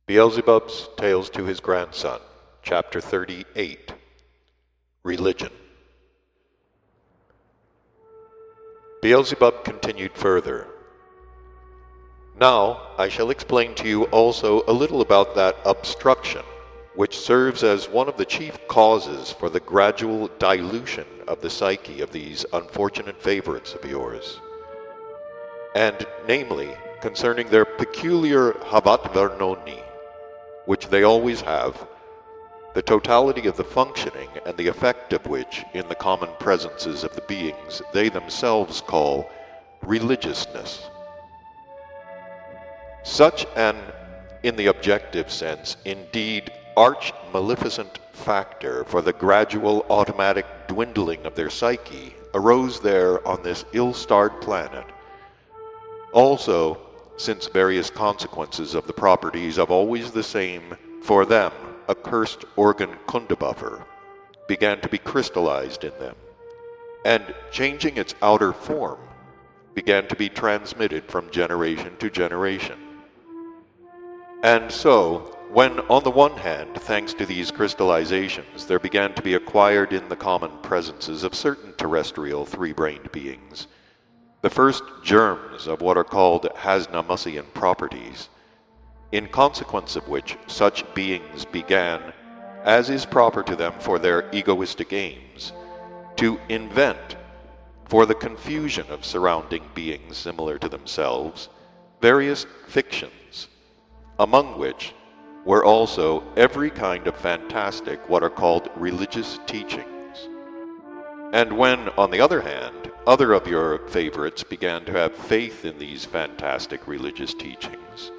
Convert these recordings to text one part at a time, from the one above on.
Beelzebub's Tales to His Grandson, Chapter 38, Religion. Beelzebub continued further. Now I shall explain to you also a little about that obstruction, which serves as one of the chief causes for the gradual dilution of the psyche of these unfortunate favorites of yours, and namely concerning their peculiar havat vernoni, which they always have, the totality of the functioning and the effect of which in the common presences of the beings they themselves call religiousness. Such an, in the objective sense, indeed arch-maleficent factor for the gradual automatic dwindling of their psyche arose there on this ill-starred planet. Also, since various consequences of the properties of always the same, for them, accursed organ kundabuffer, began to be crystallized in them, and changing its outer form, began to be transmitted from generation to generation. And so, when on the one hand, thanks to these crystallizations, there began to be acquired in the common presences of certain terrestrial three-brained beings, the first germs of what are called Hasnamussian properties, in consequence of which such beings began, as is proper to them for their egoistic aims, to invent, for the confusion of surrounding beings similar to themselves, various fictions, among which were also every kind of fantastic, what are called religious teachings. And when, on the other hand, other of your favorites began to have faith in these fantastic religious teachings,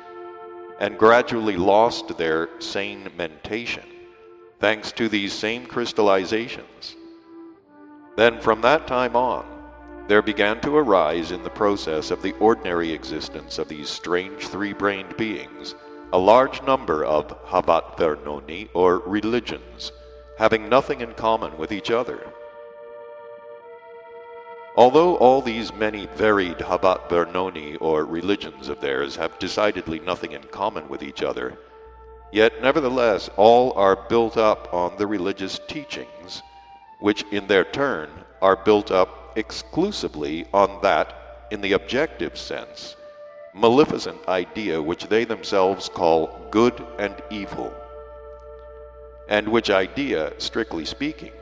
and gradually lost their sane mentation, thanks to these same crystallizations, then from that time on, there began to arise in the process of the ordinary existence of these strange three-brained beings a large number of havat vernoni, or religions, having nothing in common with each other. Although all these many varied havat vernoni, or religions of theirs, have decidedly nothing in common with each other, yet nevertheless all are built up on the religious teachings, which in their turn are built up exclusively on that, in the objective sense, maleficent idea which they themselves call good and evil, and which idea, strictly speaking,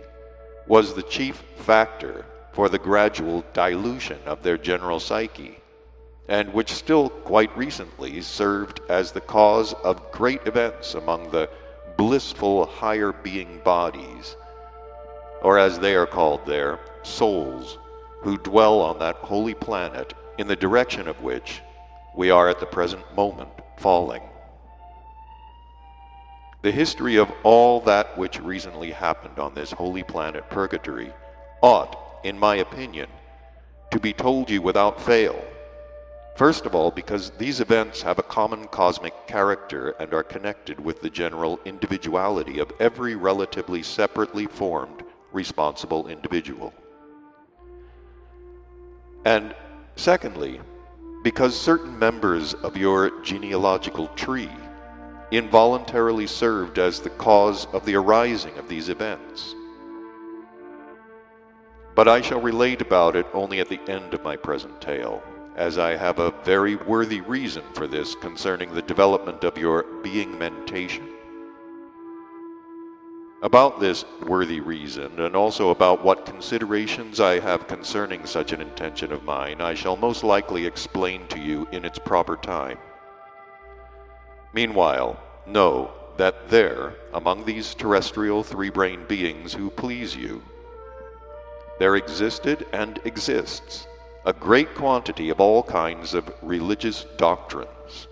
was the chief factor for the gradual dilution of their general psyche, and which still quite recently served as the cause of great events among the blissful higher being bodies, or as they are called there, souls, who dwell on that holy planet in the direction of which we are at the present moment falling. The history of all that which recently happened on this holy planet purgatory ought, in my opinion, to be told you without fail. First of all, because these events have a common cosmic character and are connected with the general individuality of every relatively separately formed responsible individual. And secondly, because certain members of your genealogical tree involuntarily served as the cause of the arising of these events. But I shall relate about it only at the end of my present tale, as I have a very worthy reason for this concerning the development of your being mentation. About this worthy reason, and also about what considerations I have concerning such an intention of mine, I shall most likely explain to you in its proper time. Meanwhile, know that there, among these terrestrial three-brained beings who please you, there existed and exists a great quantity of all kinds of religious doctrines,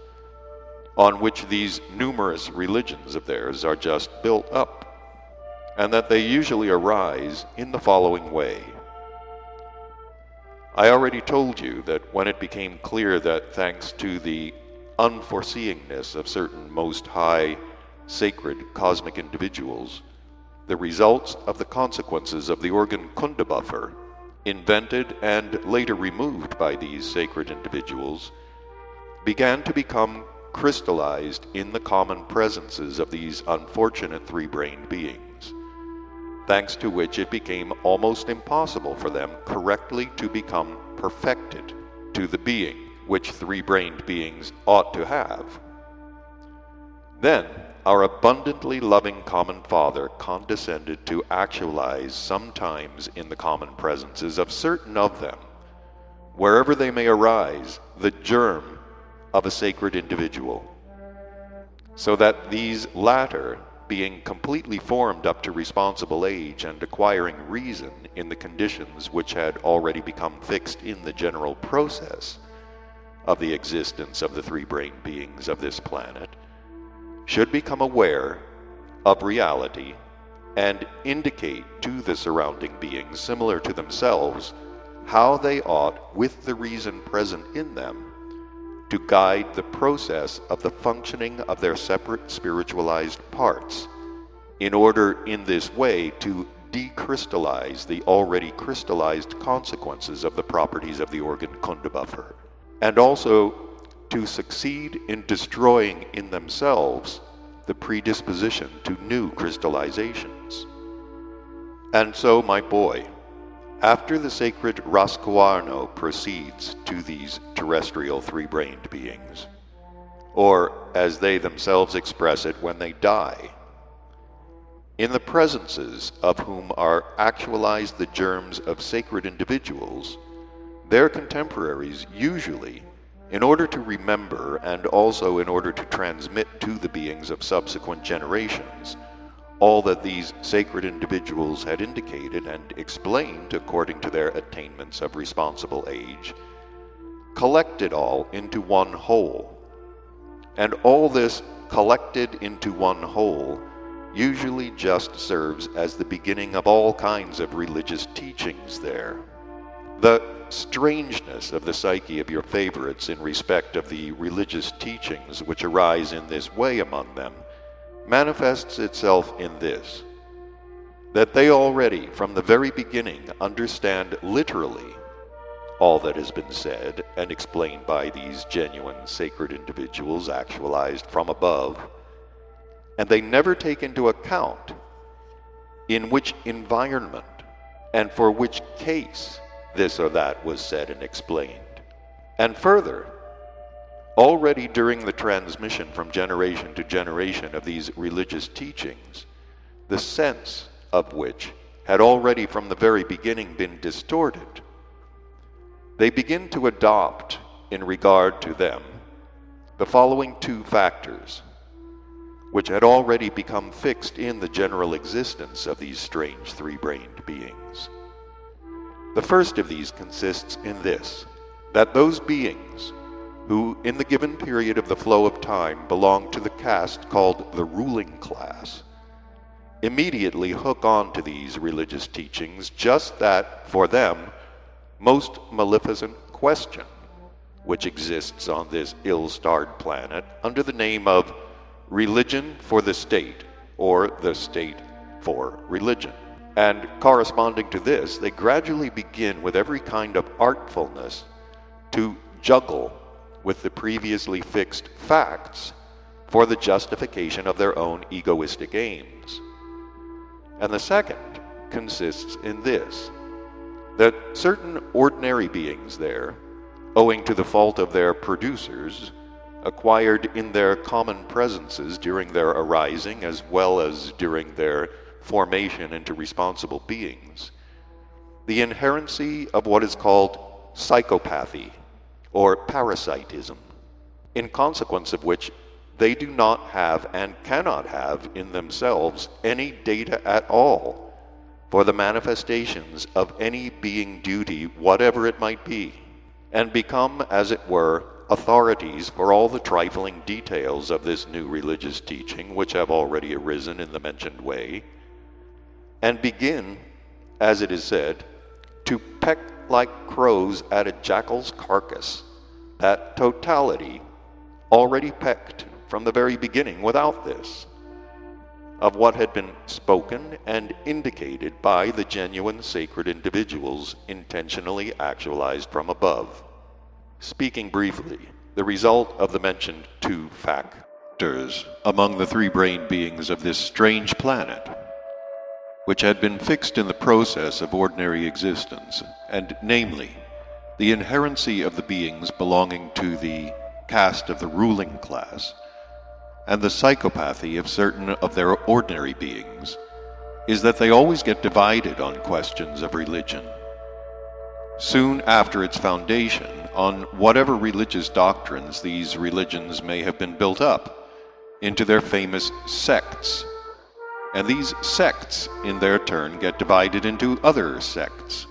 on which these numerous religions of theirs are just built up, and that they usually arise in the following way. I already told you that when it became clear that thanks to the unforeseeingness of certain most high, sacred, cosmic individuals, the results of the consequences of the organ kundabuffer, invented and later removed by these sacred individuals, began to become crystallized in the common presences of these unfortunate three-brained beings, thanks to which it became almost impossible for them correctly to become perfected to the being which three-brained beings ought to have. Then our abundantly loving Common Father condescended to actualize sometimes in the common presences of certain of them, wherever they may arise, the germ of a sacred individual, so that these latter, being completely formed up to responsible age and acquiring reason in the conditions which had already become fixed in the general process of the existence of the three-brained beings of this planet, should become aware of reality and indicate to the surrounding beings similar to themselves how they ought, with the reason present in them, to guide the process of the functioning of their separate spiritualized parts, in order in this way to decrystallize the already crystallized consequences of the properties of the organ Kundabuffer, and also to succeed in destroying in themselves the predisposition to new crystallizations. And so, my boy, after the sacred Raskuarno proceeds to these terrestrial three-brained beings, or as they themselves express it, when they die, in the presences of whom are actualized the germs of sacred individuals, their contemporaries usually, in order to remember and also in order to transmit to the beings of subsequent generations all that these sacred individuals had indicated and explained according to their attainments of responsible age, collect it all into one whole. And all this collected into one whole usually just serves as the beginning of all kinds of religious teachings there. The strangeness of the psyche of your favorites in respect of the religious teachings which arise in this way among them manifests itself in this, that they already from the very beginning understand literally all that has been said and explained by these genuine sacred individuals actualized from above, and they never take into account in which environment and for which case this or that was said and explained. And further, already during the transmission from generation to generation of these religious teachings, the sense of which had already from the very beginning been distorted, they begin to adopt in regard to them the following two factors, which had already become fixed in the general existence of these strange three-brained beings. The first of these consists in this, that those beings who in the given period of the flow of time belong to the caste called the ruling class, immediately hook on to these religious teachings just that, for them, most maleficent question which exists on this ill-starred planet under the name of religion for the state, or the state for religion. And corresponding to this, they gradually begin with every kind of artfulness to juggle with the previously fixed facts for the justification of their own egoistic aims. And the second consists in this, that certain ordinary beings there, owing to the fault of their producers, acquired in their common presences during their arising as well as during their formation into responsible beings, the inherency of what is called psychopathy or parasitism, in consequence of which they do not have and cannot have in themselves any data at all for the manifestations of any being duty, whatever it might be, and become, as it were, authorities for all the trifling details of this new religious teaching which have already arisen in the mentioned way, and begin, as it is said, to peck like crows at a jackal's carcass, that totality already pecked from the very beginning without this, of what had been spoken and indicated by the genuine sacred individuals intentionally actualized from above. Speaking briefly, the result of the mentioned two factors among the three-brained beings of this strange planet, which had been fixed in the process of ordinary existence, and namely, the inherency of the beings belonging to the caste of the ruling class, and the psychopathy of certain of their ordinary beings, is that they always get divided on questions of religion. Soon after its foundation, on whatever religious doctrines these religions may have been built up, into their famous sects. And these sects, in their turn, get divided into other sects.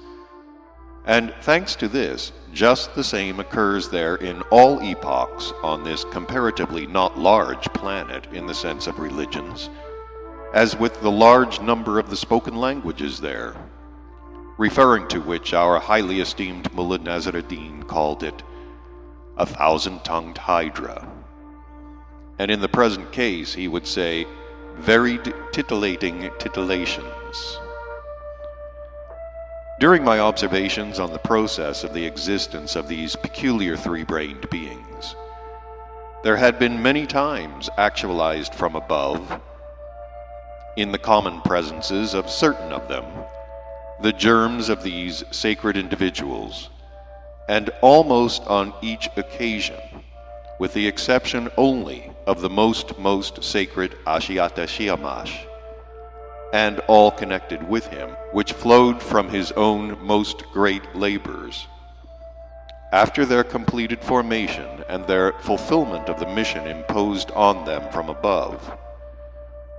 And thanks to this, just the same occurs there in all epochs on this comparatively not large planet in the sense of religions, as with the large number of the spoken languages there, referring to which our highly esteemed Mullah Nasruddin called it a thousand-tongued hydra. And in the present case, he would say, varied titillating titillations. During my observations on the process of the existence of these peculiar three-brained beings, there had been many times actualized from above, in the common presences of certain of them, the germs of these sacred individuals, and almost on each occasion, with the exception only of the most sacred Ashiata Shiamash, and all connected with him, which flowed from his own most great labors. After their completed formation and their fulfillment of the mission imposed on them from above,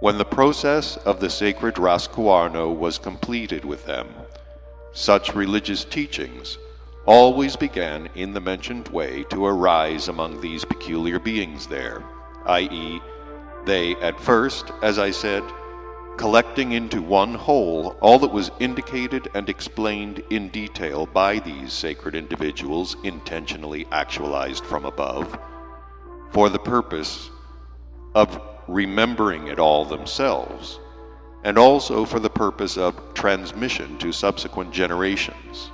when the process of the sacred Raskuarno was completed with them, such religious teachings always began in the mentioned way to arise among these peculiar beings there, i.e., they at first, as I said, collecting into one whole all that was indicated and explained in detail by these sacred individuals intentionally actualized from above, for the purpose of remembering it all themselves, and also for the purpose of transmission to subsequent generations.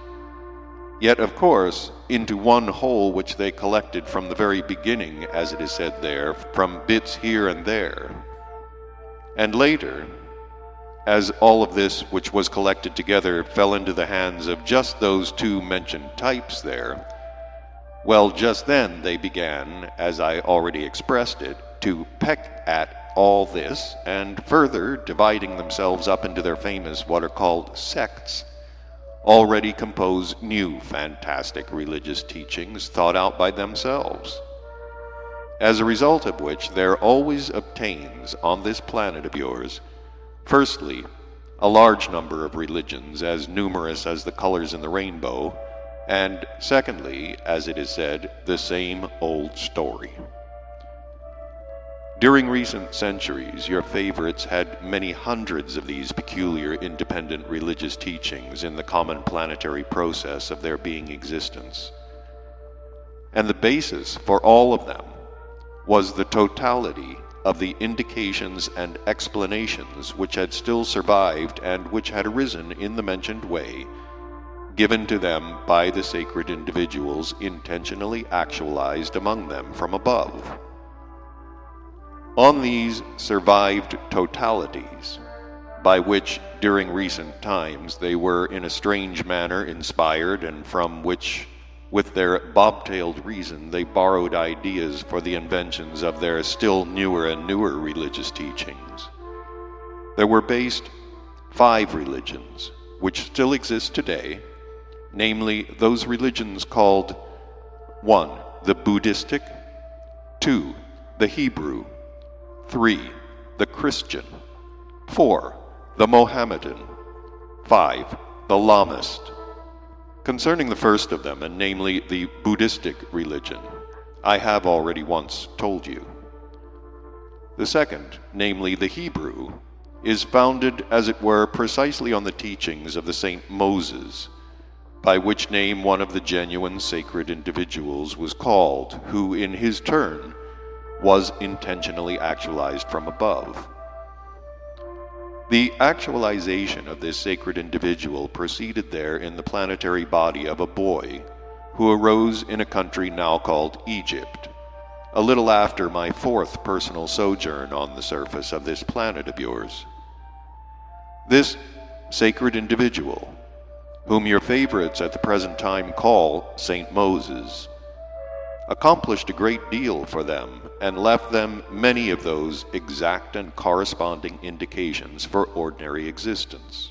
Yet, of course, into one whole which they collected from the very beginning, as it is said there, from bits here and there. And later, as all of this which was collected together fell into the hands of just those two mentioned types there, well, just then they began, as I already expressed it, to peck at all this, and further dividing themselves up into their famous what are called sects, already compose new fantastic religious teachings thought out by themselves. As a result of which there always obtains on this planet of yours, firstly, a large number of religions as numerous as the colors in the rainbow, and secondly, as it is said, the same old story. During recent centuries, your favorites had many hundreds of these peculiar independent religious teachings in the common planetary process of their being existence. And the basis for all of them was the totality of the indications and explanations which had still survived and which had arisen in the mentioned way, given to them by the sacred individuals intentionally actualized among them from above. On these survived totalities, by which during recent times they were in a strange manner inspired, and from which, with their bobtailed reason, they borrowed ideas for the inventions of their still newer and newer religious teachings, there were based 5 religions, which still exist today, namely those religions called 1. The Buddhistic, 2. The Hebrew, 3. The Christian, 4. The Mohammedan, 5. The Lamist. Concerning the first of them, and namely the Buddhistic religion, I have already once told you. The second, namely the Hebrew, is founded, as it were, precisely on the teachings of the Saint Moses, by which name one of the genuine sacred individuals was called, who in his turn was intentionally actualized from above. The actualization of this sacred individual proceeded there in the planetary body of a boy, who arose in a country now called Egypt, a little after my 4th personal sojourn on the surface of this planet of yours. This sacred individual, whom your favorites at the present time call Saint Moses, accomplished a great deal for them and left them many of those exact and corresponding indications for ordinary existence,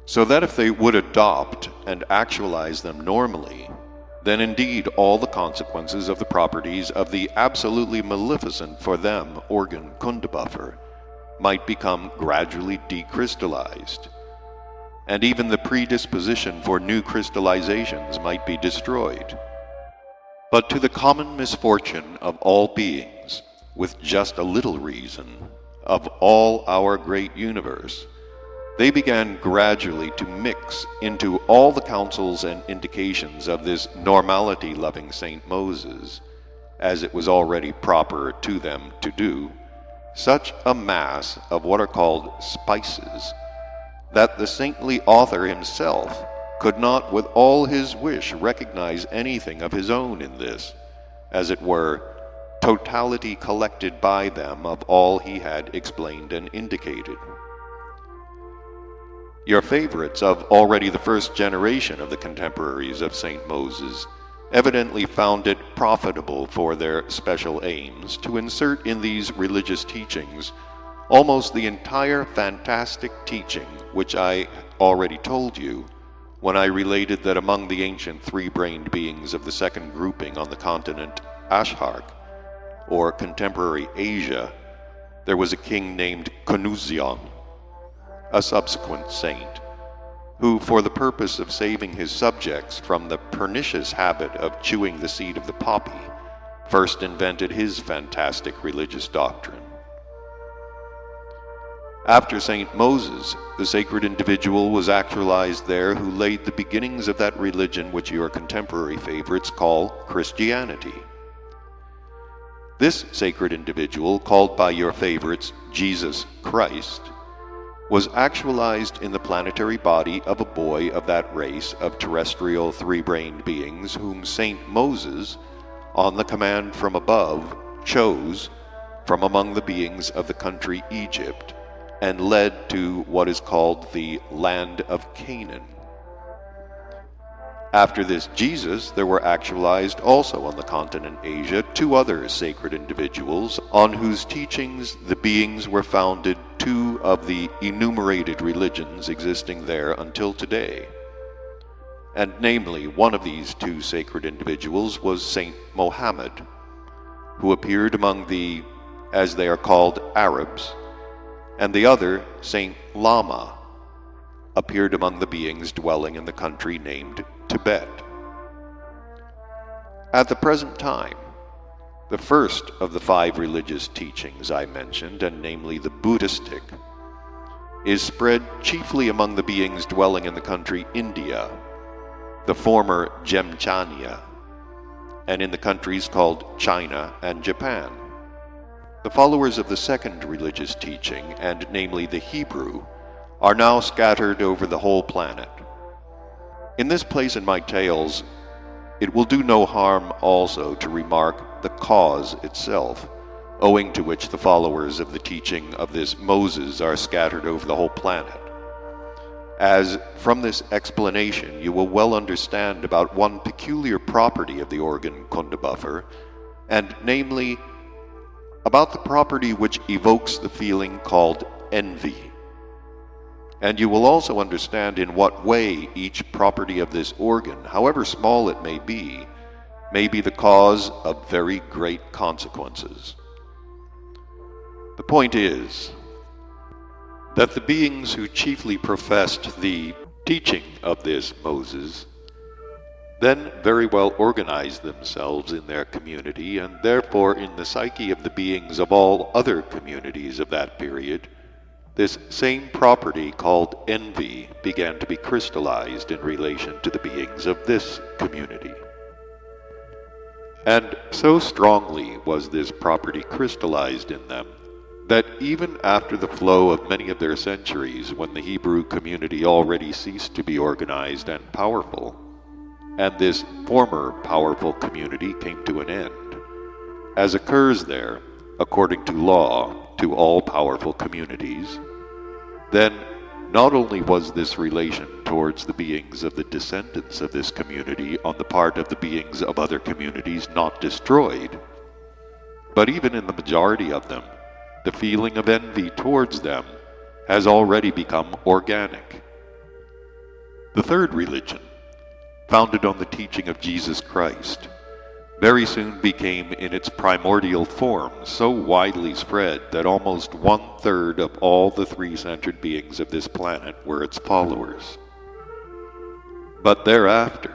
so that if they would adopt and actualize them normally, then indeed all the consequences of the properties of the absolutely maleficent for them organ kundabuffer might become gradually decrystallized, and even the predisposition for new crystallizations might be destroyed. But to the common misfortune of all beings, with just a little reason, of all our great universe, they began gradually to mix into all the counsels and indications of this normality-loving Saint Moses, as it was already proper to them to do, such a mass of what are called spices, that the saintly author himself could not with all his wish recognize anything of his own in this, as it were, totality collected by them of all he had explained and indicated. Your favorites of already the first generation of the contemporaries of Saint Moses evidently found it profitable for their special aims to insert in these religious teachings almost the entire fantastic teaching which I already told you when I related that among the ancient three-brained beings of the second grouping on the continent Ashark, or contemporary Asia, there was a king named Kunuzion, a subsequent saint, who, for the purpose of saving his subjects from the pernicious habit of chewing the seed of the poppy, first invented his fantastic religious doctrine. After Saint Moses, the sacred individual was actualized there who laid the beginnings of that religion which your contemporary favorites call Christianity. This sacred individual, called by your favorites Jesus Christ, was actualized in the planetary body of a boy of that race of terrestrial three-brained beings whom Saint Moses, on the command from above, chose from among the beings of the country Egypt, and led to what is called the land of Canaan. After this Jesus, there were actualized also on the continent Asia 2 other sacred individuals on whose teachings the beings were founded 2 of the enumerated religions existing there until today. And namely, one of these 2 sacred individuals was Saint Mohammed, who appeared among the, as they are called, Arabs, and the other, Saint Lama, appeared among the beings dwelling in the country named Tibet. At the present time, the first of the 5 religious teachings I mentioned, and namely the Buddhistic, is spread chiefly among the beings dwelling in the country India, the former Gemchania, and in the countries called China and Japan. The followers of the second religious teaching, and namely the Hebrew, are now scattered over the whole planet. In this place in my tales, it will do no harm also to remark the cause itself, owing to which the followers of the teaching of this Moses are scattered over the whole planet, as from this explanation you will well understand about one peculiar property of the organ kundabuffer, and namely, about the property which evokes the feeling called envy. And you will also understand in what way each property of this organ, however small it may be the cause of very great consequences. The point is that the beings who chiefly professed the teaching of this Moses then very well organized themselves in their community, and therefore in the psyche of the beings of all other communities of that period, this same property called envy began to be crystallized in relation to the beings of this community. And so strongly was this property crystallized in them, that even after the flow of many of their centuries, when the Hebrew community already ceased to be organized and powerful, and this former powerful community came to an end, as occurs there, according to law, to all powerful communities, then not only was this relation towards the beings of the descendants of this community on the part of the beings of other communities not destroyed, but even in the majority of them, the feeling of envy towards them has already become organic. The third religion, founded on the teaching of Jesus Christ, very soon became in its primordial form so widely spread that almost 1/3 of all the three-centered beings of this planet were its followers. But thereafter,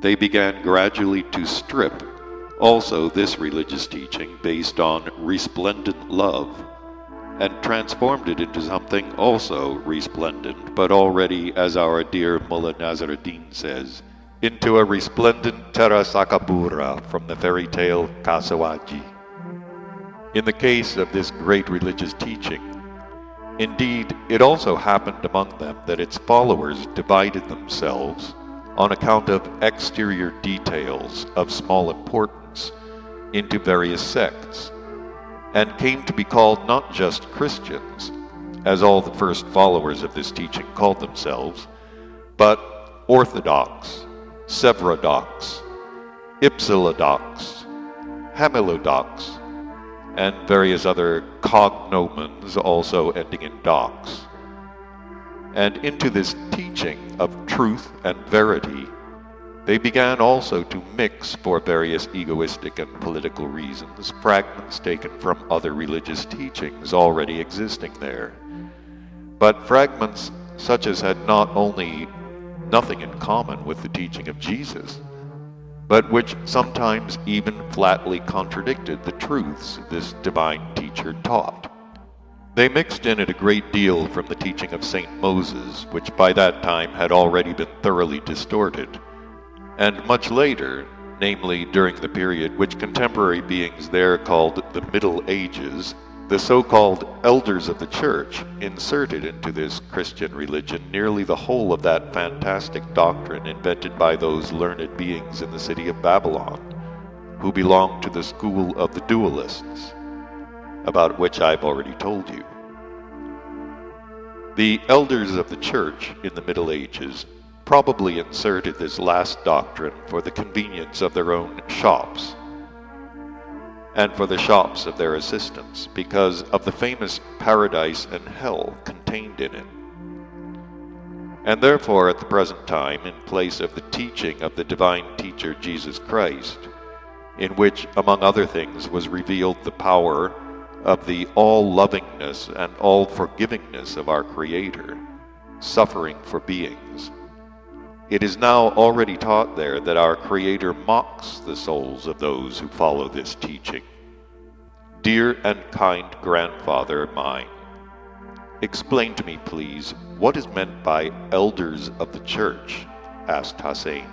they began gradually to strip also this religious teaching based on resplendent love, and transformed it into something also resplendent, but already, as our dear Mullah Nasruddin says, into a resplendent Terra Sakabura from the fairy tale Kasawaji. In the case of this great religious teaching, indeed, it also happened among them that its followers divided themselves on account of exterior details of small importance into various sects, and came to be called not just Christians, as all the first followers of this teaching called themselves, but Orthodox, Sevrodox, Ipsilodox, Hamilodox, and various other cognomens also ending in dox. And into this teaching of truth and verity, they began also to mix, for various egoistic and political reasons, fragments taken from other religious teachings already existing there, but fragments such as had not only nothing in common with the teaching of Jesus, but which sometimes even flatly contradicted the truths this divine teacher taught. They mixed in it a great deal from the teaching of Saint Moses, which by that time had already been thoroughly distorted, and much later, namely during the period which contemporary beings there called the Middle Ages, the so-called elders of the Church inserted into this Christian religion nearly the whole of that fantastic doctrine invented by those learned beings in the city of Babylon, who belonged to the school of the dualists, about which I've already told you. The elders of the Church in the Middle Ages probably inserted this last doctrine for the convenience of their own shops, and for the shops of their assistants, because of the famous paradise and hell contained in it. And therefore, at the present time, in place of the teaching of the divine teacher Jesus Christ, in which, among other things, was revealed the power of the all-lovingness and all-forgivingness of our Creator, suffering for beings, it is now already taught there that our Creator mocks the souls of those who follow this teaching. Dear and kind grandfather mine, explain to me, please, what is meant by elders of the Church? Asked Hussein.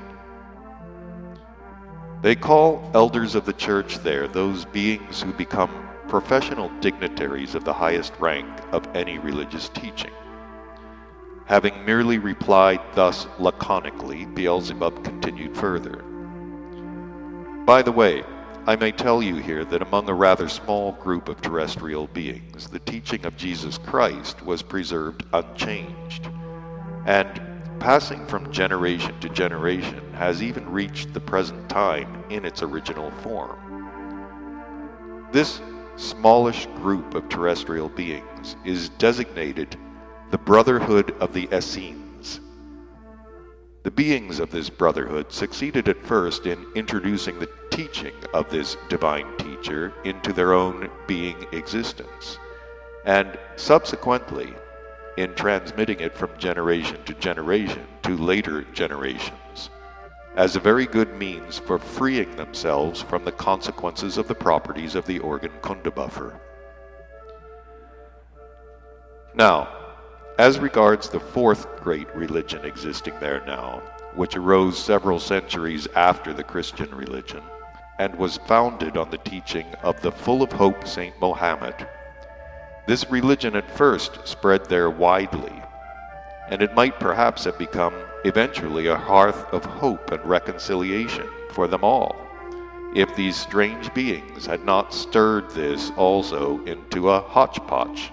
They call elders of the Church there those beings who become professional dignitaries of the highest rank of any religious teaching. Having merely replied thus laconically, Beelzebub continued further. By the way, I may tell you here that among a rather small group of terrestrial beings, the teaching of Jesus Christ was preserved unchanged, and passing from generation to generation has even reached the present time in its original form. This smallish group of terrestrial beings is designated the Brotherhood of the Essenes. The beings of this brotherhood succeeded at first in introducing the teaching of this divine teacher into their own being existence, and subsequently in transmitting it from generation to later generations, as a very good means for freeing themselves from the consequences of the properties of the organ kundabuffer. Now, as regards the fourth great religion existing there now, which arose several centuries after the Christian religion, and was founded on the teaching of the full of hope Saint Mohammed, this religion at first spread there widely, and it might perhaps have become eventually a hearth of hope and reconciliation for them all, if these strange beings had not stirred this also into a hodgepodge.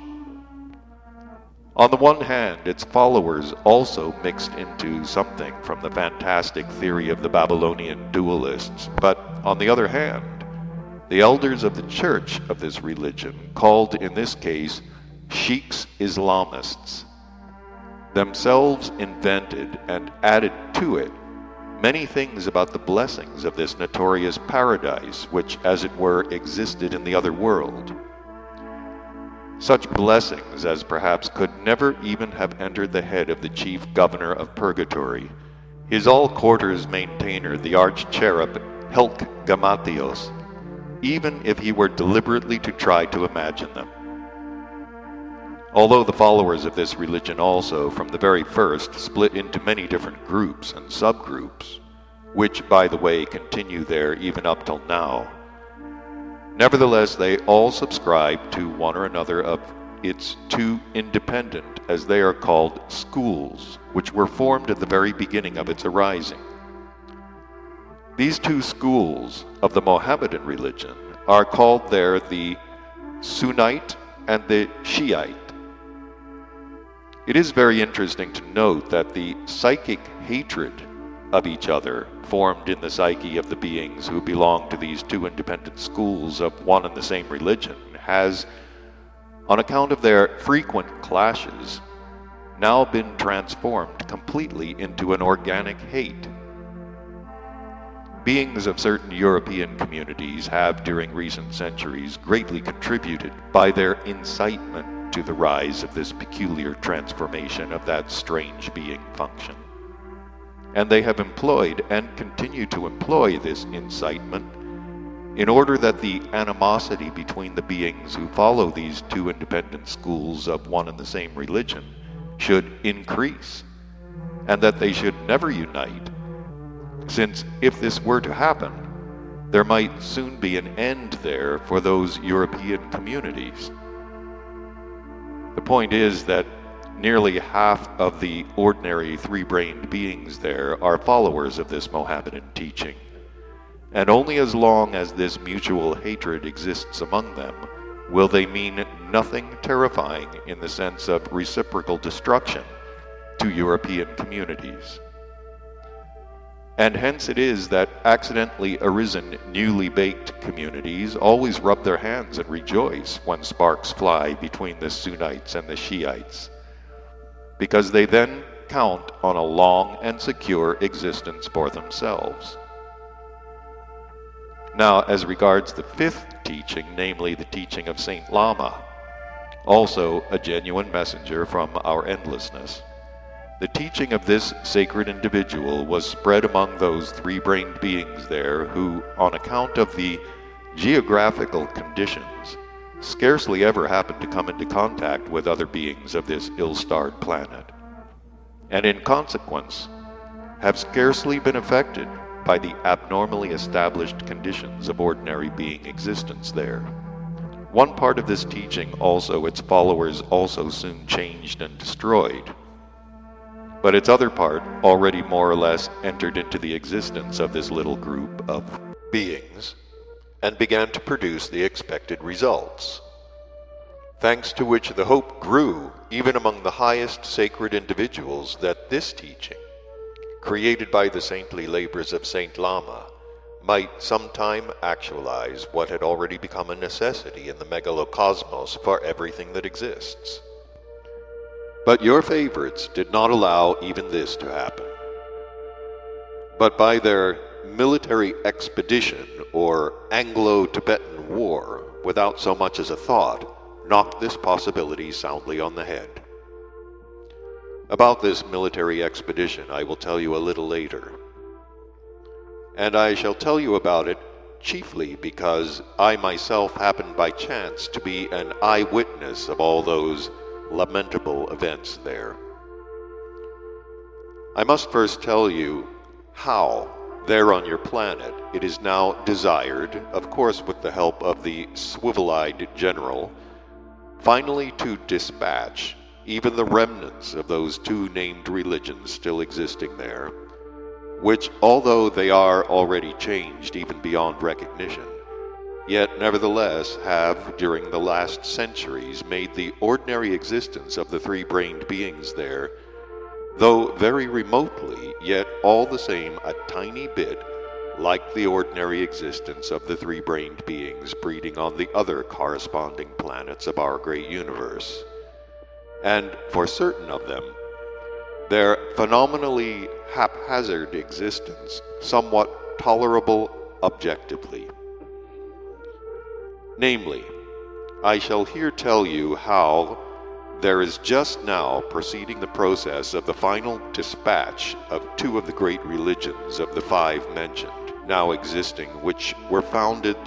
On the one hand, its followers also mixed into something from the fantastic theory of the Babylonian dualists, but on the other hand, the elders of the church of this religion, called in this case sheikhs Islamists, themselves invented and added to it many things about the blessings of this notorious paradise, which, as it were, existed in the other world. Such blessings as perhaps could never even have entered the head of the chief governor of purgatory, his all-quarters maintainer, the arch-cherub Helk-Gamatios, even if he were deliberately to try to imagine them. Although the followers of this religion also, from the very first, split into many different groups and subgroups, which, by the way, continue there even up till now, nevertheless they all subscribe to one or another of its two independent, as they are called, schools, which were formed at the very beginning of its arising. These two schools of the Mohammedan religion are called there the Sunnite and the Shiite. It is very interesting to note that the psychic hatred of each other formed in the psyche of the beings who belong to these two independent schools of one and the same religion has, on account of their frequent clashes, now been transformed completely into an organic hate. Beings of certain European communities have, during recent centuries, greatly contributed by their incitement to the rise of this peculiar transformation of that strange being function. And they have employed and continue to employ this incitement in order that the animosity between the beings who follow these two independent schools of one and the same religion should increase, and that they should never unite, since if this were to happen, there might soon be an end there for those European communities. The point is that nearly half of the ordinary three-brained beings there are followers of this Mohammedan teaching, and only as long as this mutual hatred exists among them will they mean nothing terrifying in the sense of reciprocal destruction to European communities. And hence it is that accidentally arisen, newly baked communities always rub their hands and rejoice when sparks fly between the Sunnites and the Shiites, because they then count on a long and secure existence for themselves. Now, as regards the fifth teaching, namely the teaching of Saint Lama, also a genuine messenger from our endlessness, the teaching of this sacred individual was spread among those three-brained beings there who, on account of the geographical conditions, scarcely ever happened to come into contact with other beings of this ill-starred planet, and in consequence have scarcely been affected by the abnormally established conditions of ordinary being existence there. One part of this teaching also its followers also soon changed and destroyed, but its other part already more or less entered into the existence of this little group of beings and began to produce the expected results, thanks to which the hope grew even among the highest sacred individuals that this teaching, created by the saintly labors of Saint Lama, might sometime actualize what had already become a necessity in the megalocosmos for everything that exists. But your favorites did not allow even this to happen, but by their military expedition or Anglo-Tibetan war, without so much as a thought, knocked this possibility soundly on the head. About this military expedition I will tell you a little later, and I shall tell you about it chiefly because I myself happened by chance to be an eyewitness of all those lamentable events there. I must first tell you how, there on your planet, it is now desired, of course with the help of the swivel-eyed general, finally to dispatch, even the remnants of those two named religions still existing there, which, although they are already changed even beyond recognition, yet nevertheless have, during the last centuries, made the ordinary existence of the three-brained beings there, though very remotely, yet all the same a tiny bit like the ordinary existence of the three-brained beings breeding on the other corresponding planets of our great universe. And for certain of them, their phenomenally haphazard existence somewhat tolerable objectively. Namely, I shall here tell you how there is just now proceeding the process of the final dispatch of two of the great religions of the five mentioned, now existing, which were founded,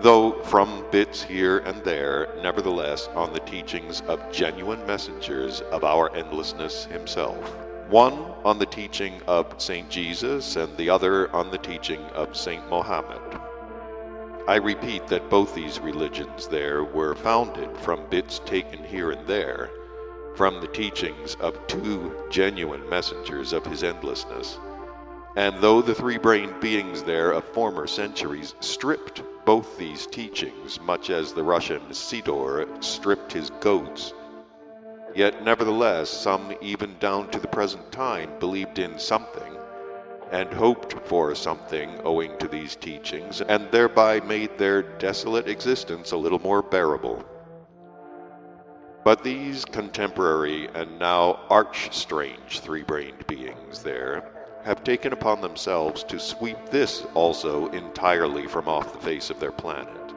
though from bits here and there, nevertheless on the teachings of genuine messengers of our endlessness himself. One on the teaching of Saint Jesus and the other on the teaching of Saint Mohammed. I repeat that both these religions there were founded from bits taken here and there from the teachings of two genuine messengers of his endlessness. And though the three-brained beings there of former centuries stripped both these teachings, much as the Russian Sidor stripped his goats, yet nevertheless some even down to the present time believed in something, and hoped for something owing to these teachings, and thereby made their desolate existence a little more bearable. But these contemporary and now arch-strange three-brained beings there have taken upon themselves to sweep this also entirely from off the face of their planet.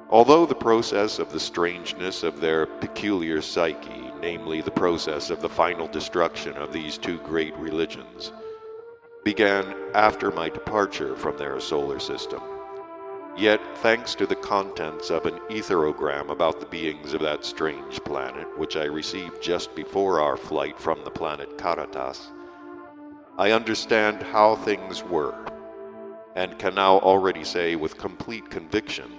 Although the process of the strangeness of their peculiar psyche, namely the process of the final destruction of these two great religions, began after my departure from their solar system, yet thanks to the contents of an etherogram about the beings of that strange planet, which I received just before our flight from the planet Caritas, I understand how things were, and can now already say with complete conviction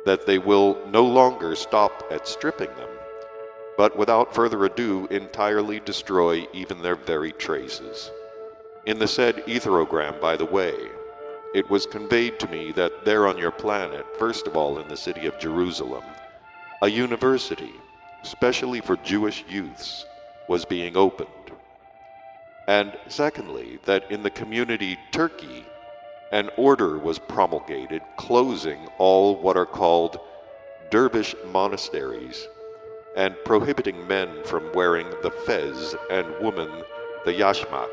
that they will no longer stop at stripping them, but without further ado entirely destroy even their very traces. In the said etherogram, by the way, it was conveyed to me that there on your planet, first of all in the city of Jerusalem, a university, specially for Jewish youths, was being opened. And secondly, that in the community Turkey, an order was promulgated closing all what are called Dervish monasteries, and prohibiting men from wearing the fez and women the yashmak.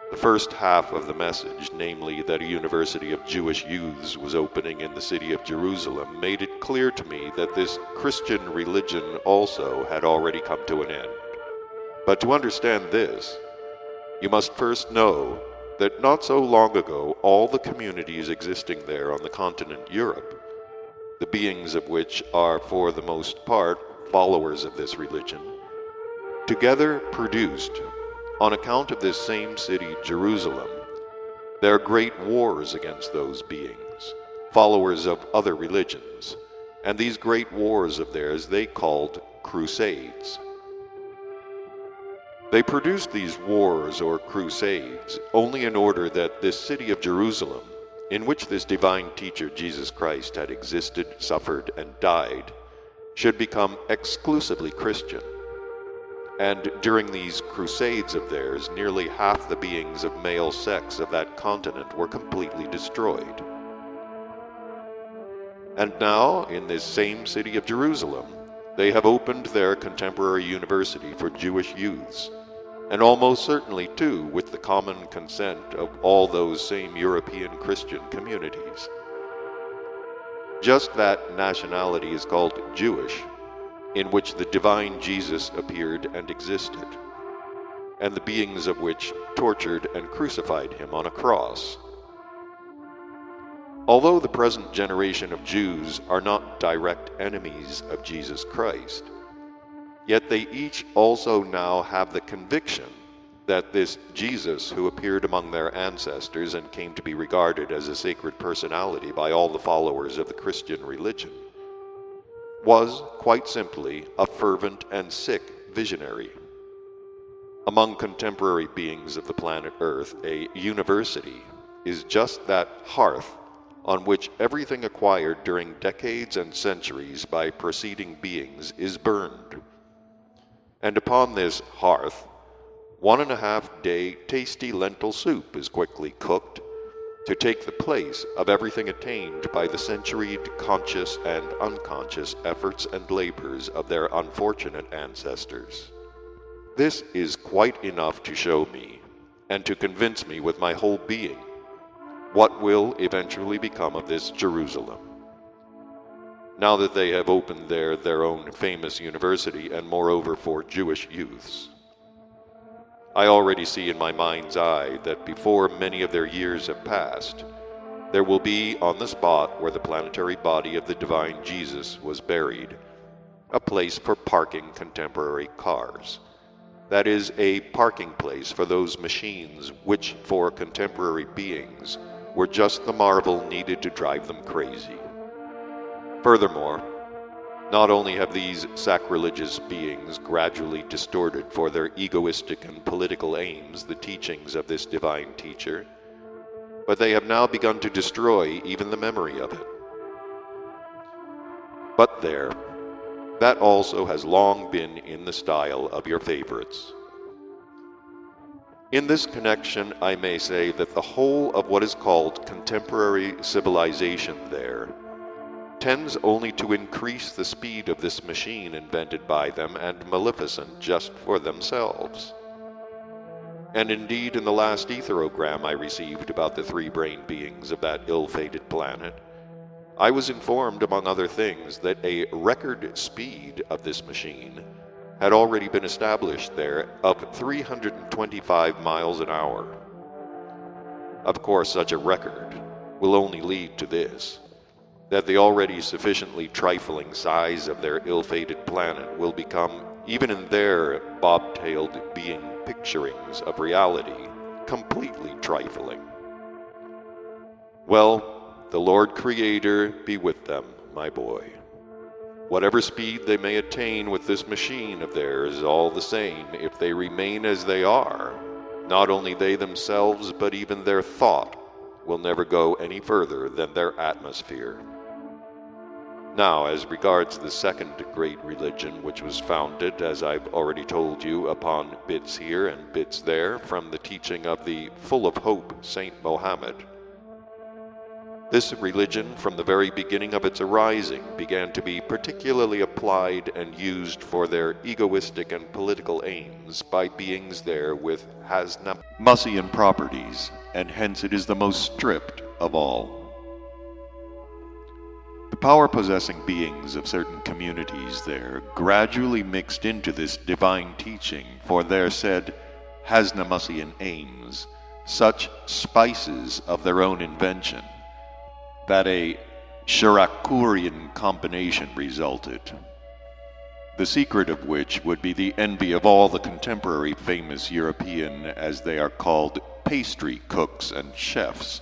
The first half of the message, namely that a university of Jewish youths was opening in the city of Jerusalem, made it clear to me that this Christian religion also had already come to an end. But to understand this, you must first know that not so long ago all the communities existing there on the continent Europe, the beings of which are for the most part followers of this religion, together produced, on account of this same city Jerusalem, their great wars against those beings, followers of other religions, and these great wars of theirs they called crusades. They produced these wars or crusades only in order that this city of Jerusalem, in which this divine teacher Jesus Christ had existed, suffered, and died, should become exclusively Christian. And during these crusades of theirs, nearly half the beings of male sex of that continent were completely destroyed. And now, in this same city of Jerusalem, they have opened their contemporary university for Jewish youths, and almost certainly, too, with the common consent of all those same European Christian communities. Just that nationality is called Jewish, in which the divine Jesus appeared and existed, and the beings of which tortured and crucified him on a cross. Although the present generation of Jews are not direct enemies of Jesus Christ, yet they each also now have the conviction that this Jesus, who appeared among their ancestors and came to be regarded as a sacred personality by all the followers of the Christian religion, was, quite simply, a fervent and sick visionary. Among contemporary beings of the planet Earth, a university is just that hearth on which everything acquired during decades and centuries by preceding beings is burned. And upon this hearth, 1.5-day tasty lentil soup is quickly cooked to take the place of everything attained by the centuried conscious and unconscious efforts and labors of their unfortunate ancestors. This is quite enough to show me, and to convince me with my whole being, what will eventually become of this Jerusalem, now that they have opened there their own famous university, and moreover for Jewish youths. I already see in my mind's eye that before many of their years have passed, there will be on the spot where the planetary body of the divine Jesus was buried, a place for parking contemporary cars. That is, a parking place for those machines which, for contemporary beings, were just the marvel needed to drive them crazy. Furthermore, not only have these sacrilegious beings gradually distorted for their egoistic and political aims the teachings of this divine teacher, but they have now begun to destroy even the memory of it. But there, that also has long been in the style of your favorites. In this connection, I may say that the whole of what is called contemporary civilization there tends only to increase the speed of this machine invented by them and maleficent just for themselves. And indeed, in the last etherogram I received about the three-brained beings of that ill-fated planet, I was informed, among other things, that a record speed of this machine had already been established there of 325 miles an hour. Of course, such a record will only lead to this, that the already sufficiently trifling size of their ill-fated planet will become, even in their bob-tailed being picturings of reality, completely trifling. Well, the Lord Creator be with them, my boy. Whatever speed they may attain with this machine of theirs is all the same if they remain as they are. Not only they themselves, but even their thought will never go any further than their atmosphere. Now, as regards the second great religion, which was founded, as I've already told you, upon bits here and bits there from the teaching of the full of hope Saint Mohammed. This religion, from the very beginning of its arising, began to be particularly applied and used for their egoistic and political aims by beings there with alms-machine properties, and hence it is the most stripped of all. The power-possessing beings of certain communities there gradually mixed into this divine teaching for their said alms-machine aims such spices of their own invention that a Shirakurian combination resulted, the secret of which would be the envy of all the contemporary famous European, as they are called, pastry cooks and chefs.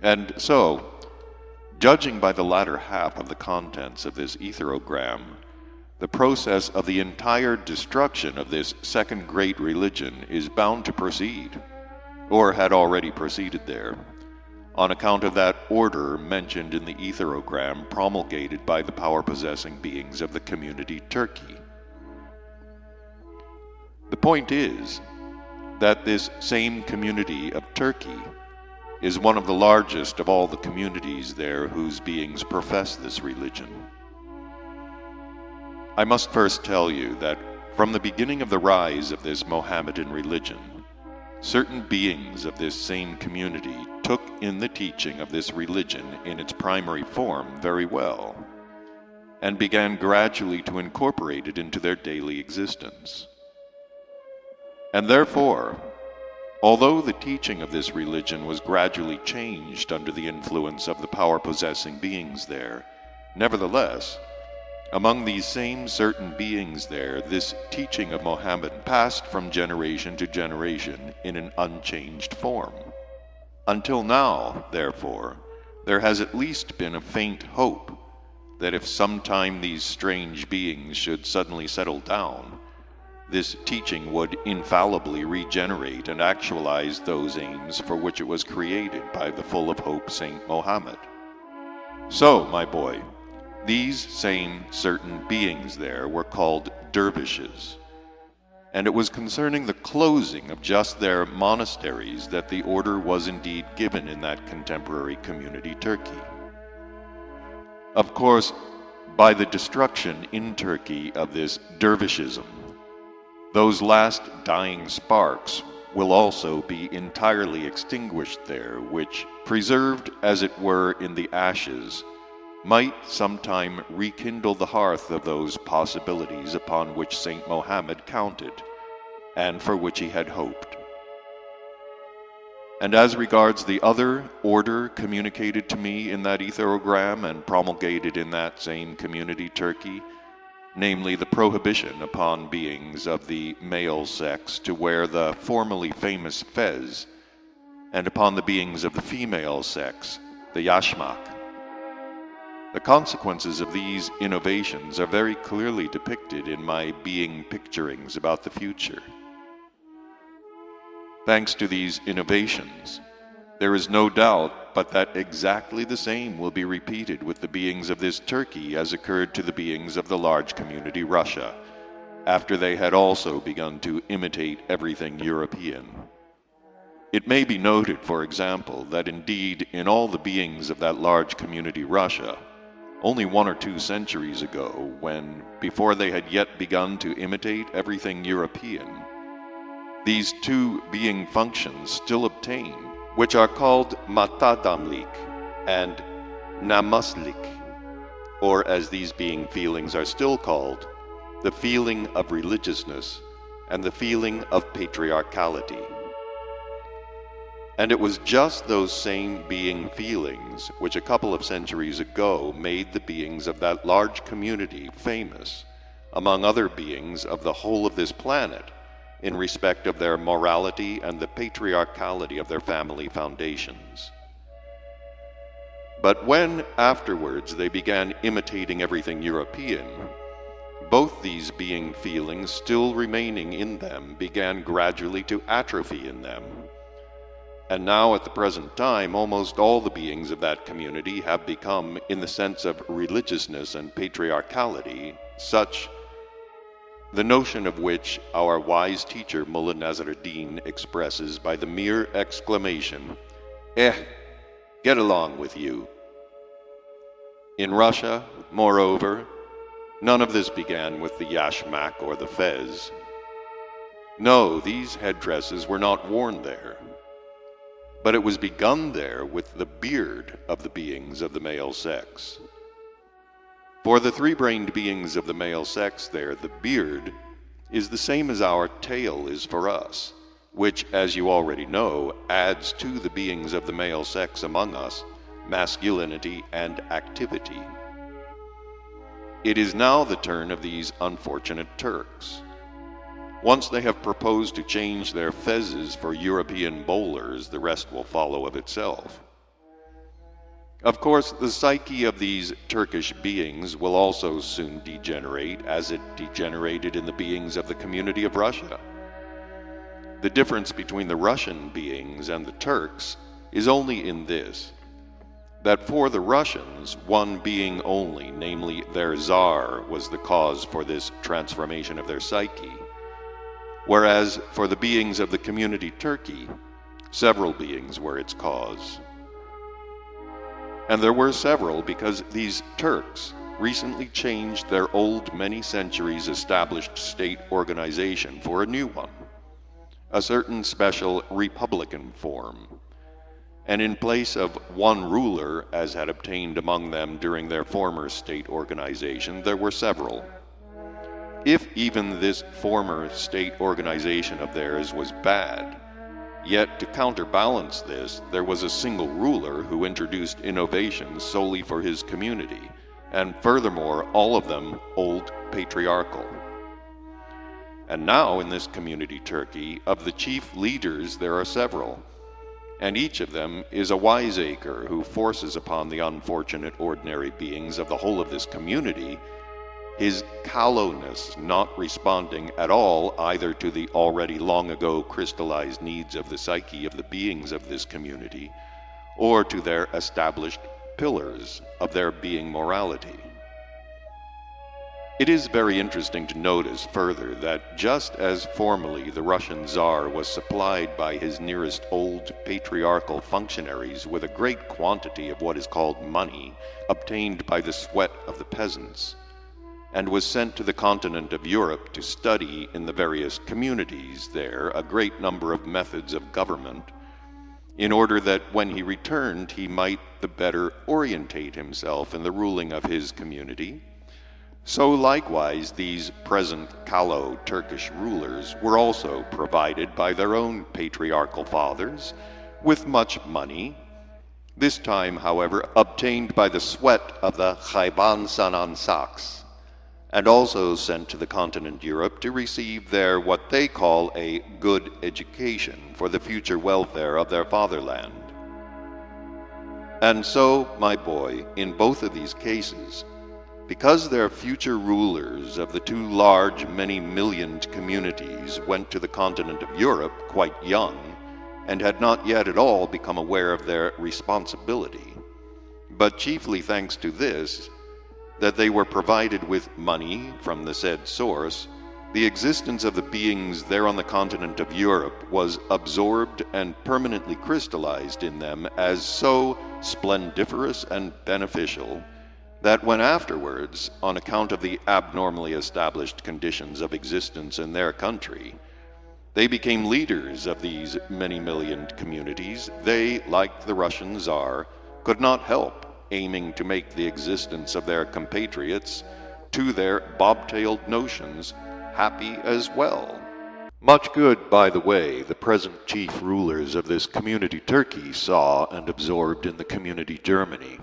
And so, judging by the latter half of the contents of this etherogram, the process of the entire destruction of this second great religion is bound to proceed, or had already proceeded there, on account of that order mentioned in the etherogram promulgated by the power-possessing beings of the community Turkey. The point is that this same community of Turkey is one of the largest of all the communities there whose beings profess this religion. I must first tell you that from the beginning of the rise of this Mohammedan religion, certain beings of this same community took in the teaching of this religion in its primary form very well, and began gradually to incorporate it into their daily existence. And therefore, although the teaching of this religion was gradually changed under the influence of the power-possessing beings there, nevertheless, among these same certain beings there, this teaching of Mohammed passed from generation to generation in an unchanged form. Until now, therefore, there has at least been a faint hope that if sometime these strange beings should suddenly settle down, this teaching would infallibly regenerate and actualize those aims for which it was created by the full of hope Saint Mohammed. So, my boy, these same certain beings there were called dervishes, and it was concerning the closing of just their monasteries that the order was indeed given in that contemporary community Turkey. Of course, by the destruction in Turkey of this dervishism, those last dying sparks will also be entirely extinguished there, which, preserved as it were in the ashes, might sometime rekindle the hearth of those possibilities upon which Saint Mohammed counted, and for which he had hoped. And as regards the other order communicated to me in that etherogram and promulgated in that same community Turkey, namely the prohibition upon beings of the male sex to wear the formerly famous fez, and upon the beings of the female sex, the yashmak. The consequences of these innovations are very clearly depicted in my being picturings about the future. Thanks to these innovations, there is no doubt but that exactly the same will be repeated with the beings of this Turkey as occurred to the beings of the large community Russia, after they had also begun to imitate everything European. It may be noted, for example, that indeed in all the beings of that large community Russia, only 1 or 2 centuries ago, when, before they had yet begun to imitate everything European, these 2 being functions still obtain, which are called matadamlik and namaslik, or as these being feelings are still called, the feeling of religiousness and the feeling of patriarchality. And it was just those same being feelings which a couple of centuries ago made the beings of that large community famous, among other beings of the whole of this planet, in respect of their morality and the patriarchality of their family foundations. But when afterwards they began imitating everything European, both these being feelings still remaining in them began gradually to atrophy in them. And now at the present time, almost all the beings of that community have become, in the sense of religiousness and patriarchality, such the notion of which our wise teacher Mullah Nasruddin expresses by the mere exclamation, get along with you. In Russia, moreover, none of this began with the yashmak or the fez. No, these headdresses were not worn there, but it was begun there with the beard of the beings of the male sex. For the 3-brained beings of the male sex there, the beard is the same as our tail is for us, which, as you already know, adds to the beings of the male sex among us masculinity and activity. It is now the turn of these unfortunate Turks. Once they have proposed to change their fezes for European bowlers, the rest will follow of itself. Of course, the psyche of these Turkish beings will also soon degenerate, as it degenerated in the beings of the community of Russia. The difference between the Russian beings and the Turks is only in this, that for the Russians, one being only, namely their Tsar, was the cause for this transformation of their psyche, whereas for the beings of the community Turkey, several beings were its cause. And there were several because these Turks recently changed their old, many centuries established state organization for a new one, a certain special republican form. And in place of one ruler, as had obtained among them during their former state organization, there were several. If even this former state organization of theirs was bad, yet to counterbalance this, there was a single ruler who introduced innovations solely for his community, and furthermore, all of them old patriarchal. And now in this community Turkey, of the chief leaders there are several, and each of them is a wiseacre who forces upon the unfortunate ordinary beings of the whole of this community his callowness, not responding at all either to the already long ago crystallized needs of the psyche of the beings of this community, or to their established pillars of their being morality. It is very interesting to notice further that just as formerly the Russian Tsar was supplied by his nearest old patriarchal functionaries with a great quantity of what is called money, obtained by the sweat of the peasants, and was sent to the continent of Europe to study in the various communities there a great number of methods of government, in order that when he returned he might the better orientate himself in the ruling of his community, so likewise these present callow Turkish rulers were also provided by their own patriarchal fathers with much money, this time, however, obtained by the sweat of the Hayban Sanan Saks, and also sent to the continent Europe to receive there what they call a good education for the future welfare of their fatherland. And so, my boy, in both of these cases, because their future rulers of the two large, many-millioned communities went to the continent of Europe quite young, and had not yet at all become aware of their responsibility, but chiefly thanks to this, that they were provided with money from the said source, the existence of the beings there on the continent of Europe was absorbed and permanently crystallized in them as so splendiferous and beneficial, that when afterwards, on account of the abnormally established conditions of existence in their country, they became leaders of these many-millioned communities, they, like the Russian Tsar, could not help aiming to make the existence of their compatriots, to their bobtailed notions, happy as well. Much good, by the way, the present chief rulers of this community Turkey saw and absorbed in the community Germany,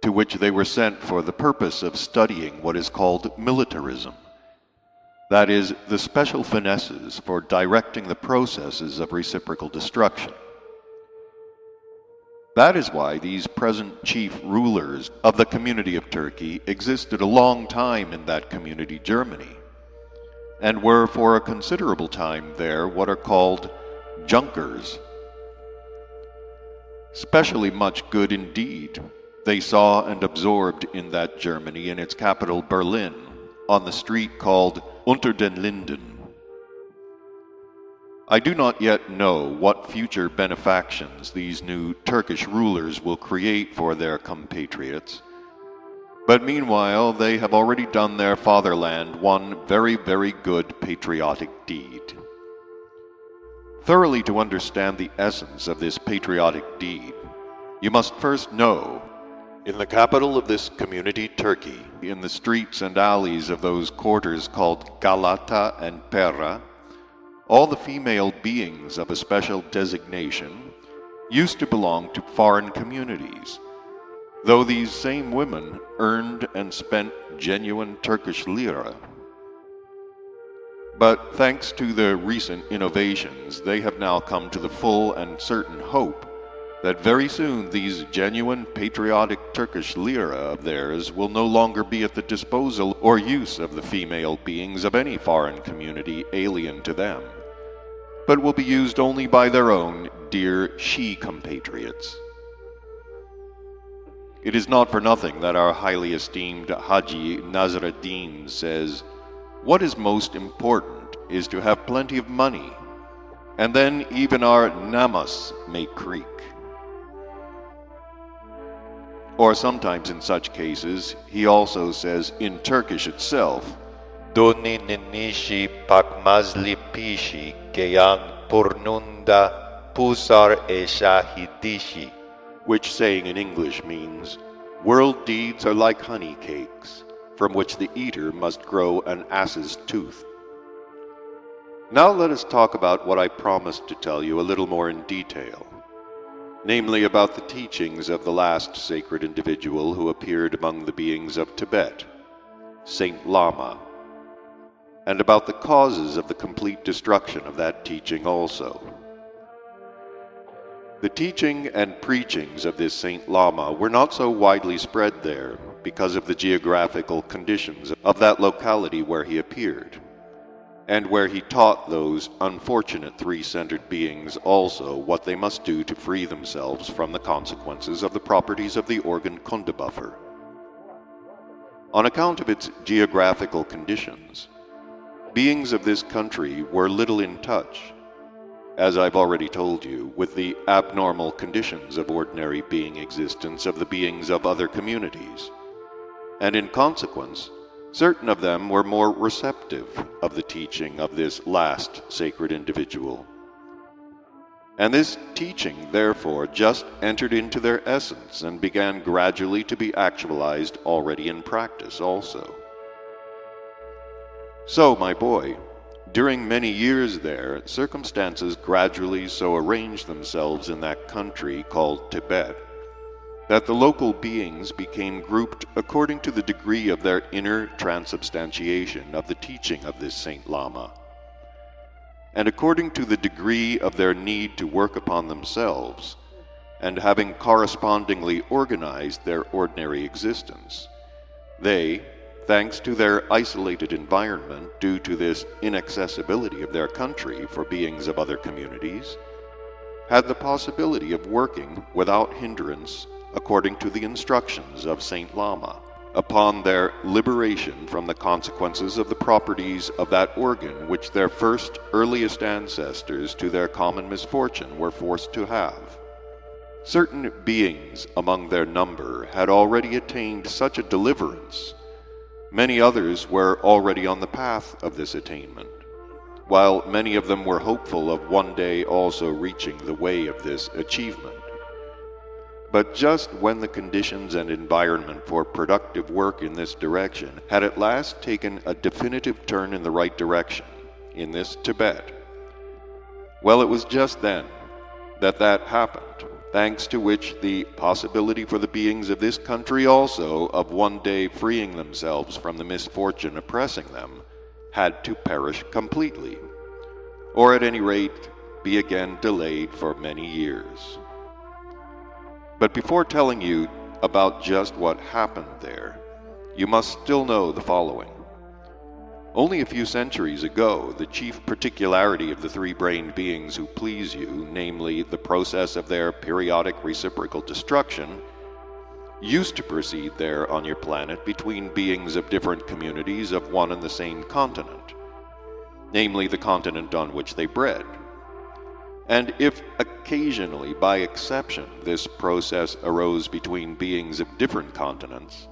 to which they were sent for the purpose of studying what is called militarism. That is, the special finesses for directing the processes of reciprocal destruction. That is why these present chief rulers of the community of Turkey existed a long time in that community Germany, and were for a considerable time there what are called Junkers. Specially much good indeed they saw and absorbed in that Germany, in its capital Berlin, on the street called Unter den Linden. I do not yet know what future benefactions these new Turkish rulers will create for their compatriots, but meanwhile they have already done their fatherland one very, very good patriotic deed. Thoroughly to understand the essence of this patriotic deed, you must first know, in the capital of this community Turkey, in the streets and alleys of those quarters called Galata and Pera, all the female beings of a special designation used to belong to foreign communities, though these same women earned and spent genuine Turkish lira. But thanks to the recent innovations, they have now come to the full and certain hope that very soon these genuine patriotic Turkish lira of theirs will no longer be at the disposal or use of the female beings of any foreign community alien to them, but will be used only by their own dear she-compatriots. It is not for nothing that our highly esteemed Haji Nasruddin says, "What is most important is to have plenty of money, and then even our namas may creak." Or sometimes in such cases, he also says in Turkish itself, "Doni ninishi pakmazli pishi geyan purnunda pusar e shahidishi," which saying in English means, "World deeds are like honey cakes, from which the eater must grow an ass's tooth." Now let us talk about what I promised to tell you a little more in detail, namely about the teachings of the last sacred individual who appeared among the beings of Tibet, Saint Lama, and about the causes of the complete destruction of that teaching also. The teaching and preachings of this Saint Lama were not so widely spread there because of the geographical conditions of that locality where he appeared, and where he taught those unfortunate three-centered beings also what they must do to free themselves from the consequences of the properties of the organ Kundabuffer. On account of its geographical conditions, beings of this country were little in touch, as I've already told you, with the abnormal conditions of ordinary being existence of the beings of other communities, and in consequence, certain of them were more receptive of the teaching of this last sacred individual. And this teaching, therefore, just entered into their essence and began gradually to be actualized already in practice also. So, my boy, during many years there, circumstances gradually so arranged themselves in that country called Tibet that the local beings became grouped according to the degree of their inner transubstantiation of the teaching of this Saint Lama, and according to the degree of their need to work upon themselves, and having correspondingly organized their ordinary existence, they, thanks to their isolated environment due to this inaccessibility of their country for beings of other communities, had the possibility of working without hindrance according to the instructions of Saint Lama, upon their liberation from the consequences of the properties of that organ which their first earliest ancestors to their common misfortune were forced to have. Certain beings among their number had already attained such a deliverance. Many others were already on the path of this attainment, while many of them were hopeful of one day also reaching the way of this achievement. But just when the conditions and environment for productive work in this direction had at last taken a definitive turn in the right direction, in this Tibet, well, it was just then that happened, thanks to which the possibility for the beings of this country also of one day freeing themselves from the misfortune oppressing them had to perish completely, or at any rate be again delayed for many years. But before telling you about just what happened there, you must still know the following. Only a few centuries ago, the chief particularity of the three-brained beings who please you, namely the process of their periodic reciprocal destruction, used to proceed there on your planet between beings of different communities of one and the same continent, namely the continent on which they bred. And if occasionally, by exception, this process arose between beings of different continents,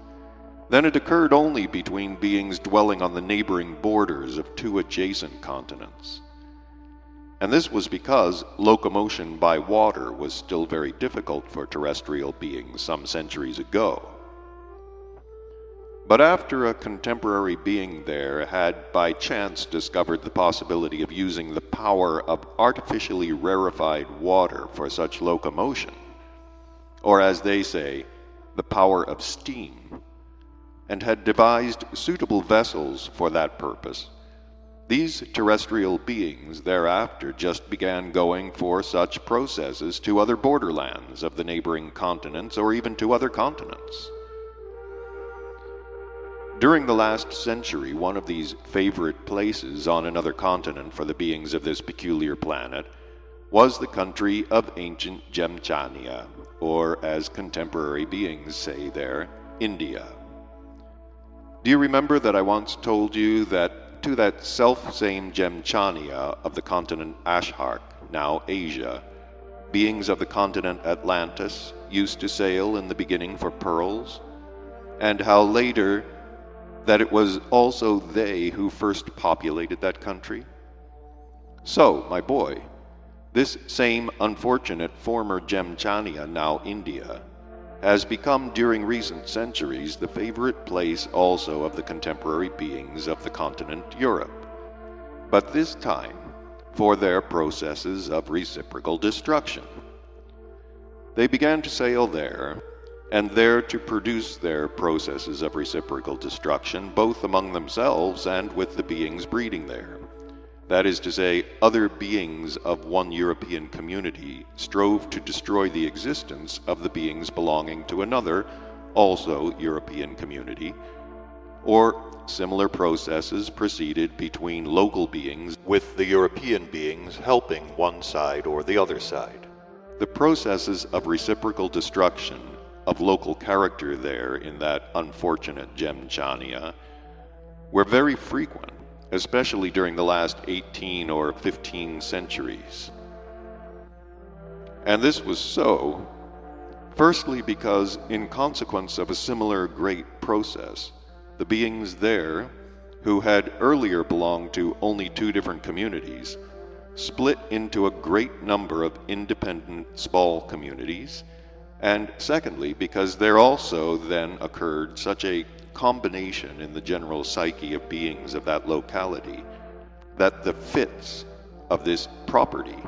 then it occurred only between beings dwelling on the neighboring borders of two adjacent continents. And this was because locomotion by water was still very difficult for terrestrial beings some centuries ago. But after a contemporary being there had by chance discovered the possibility of using the power of artificially rarefied water for such locomotion, or as they say, the power of steam, and had devised suitable vessels for that purpose, these terrestrial beings thereafter just began going for such processes to other borderlands of the neighboring continents or even to other continents. During the last century, one of these favorite places on another continent for the beings of this peculiar planet was the country of ancient Gemchania, or as contemporary beings say there, India. Do you remember that I once told you that to that self-same Gemchania of the continent Ashark, now Asia, beings of the continent Atlantis used to sail in the beginning for pearls, and how later that it was also they who first populated that country? So, my boy, this same unfortunate former Gemchania, now India, has become during recent centuries the favorite place also of the contemporary beings of the continent Europe, but this time for their processes of reciprocal destruction. They began to sail there, and there to produce their processes of reciprocal destruction both among themselves and with the beings breeding there, That is to say, other beings of one European community strove to destroy the existence of the beings belonging to another, also European community, or similar processes proceeded between local beings, with the European beings helping one side or the other side. The processes of reciprocal destruction of local character there in that unfortunate Gemchania were very frequent, especially during the last 18 or 15 centuries. And this was so, firstly because in consequence of a similar great process, the beings there, who had earlier belonged to only two different communities, split into a great number of independent small communities, and secondly because there also then occurred such a combination in the general psyche of beings of that locality that the fits of this property,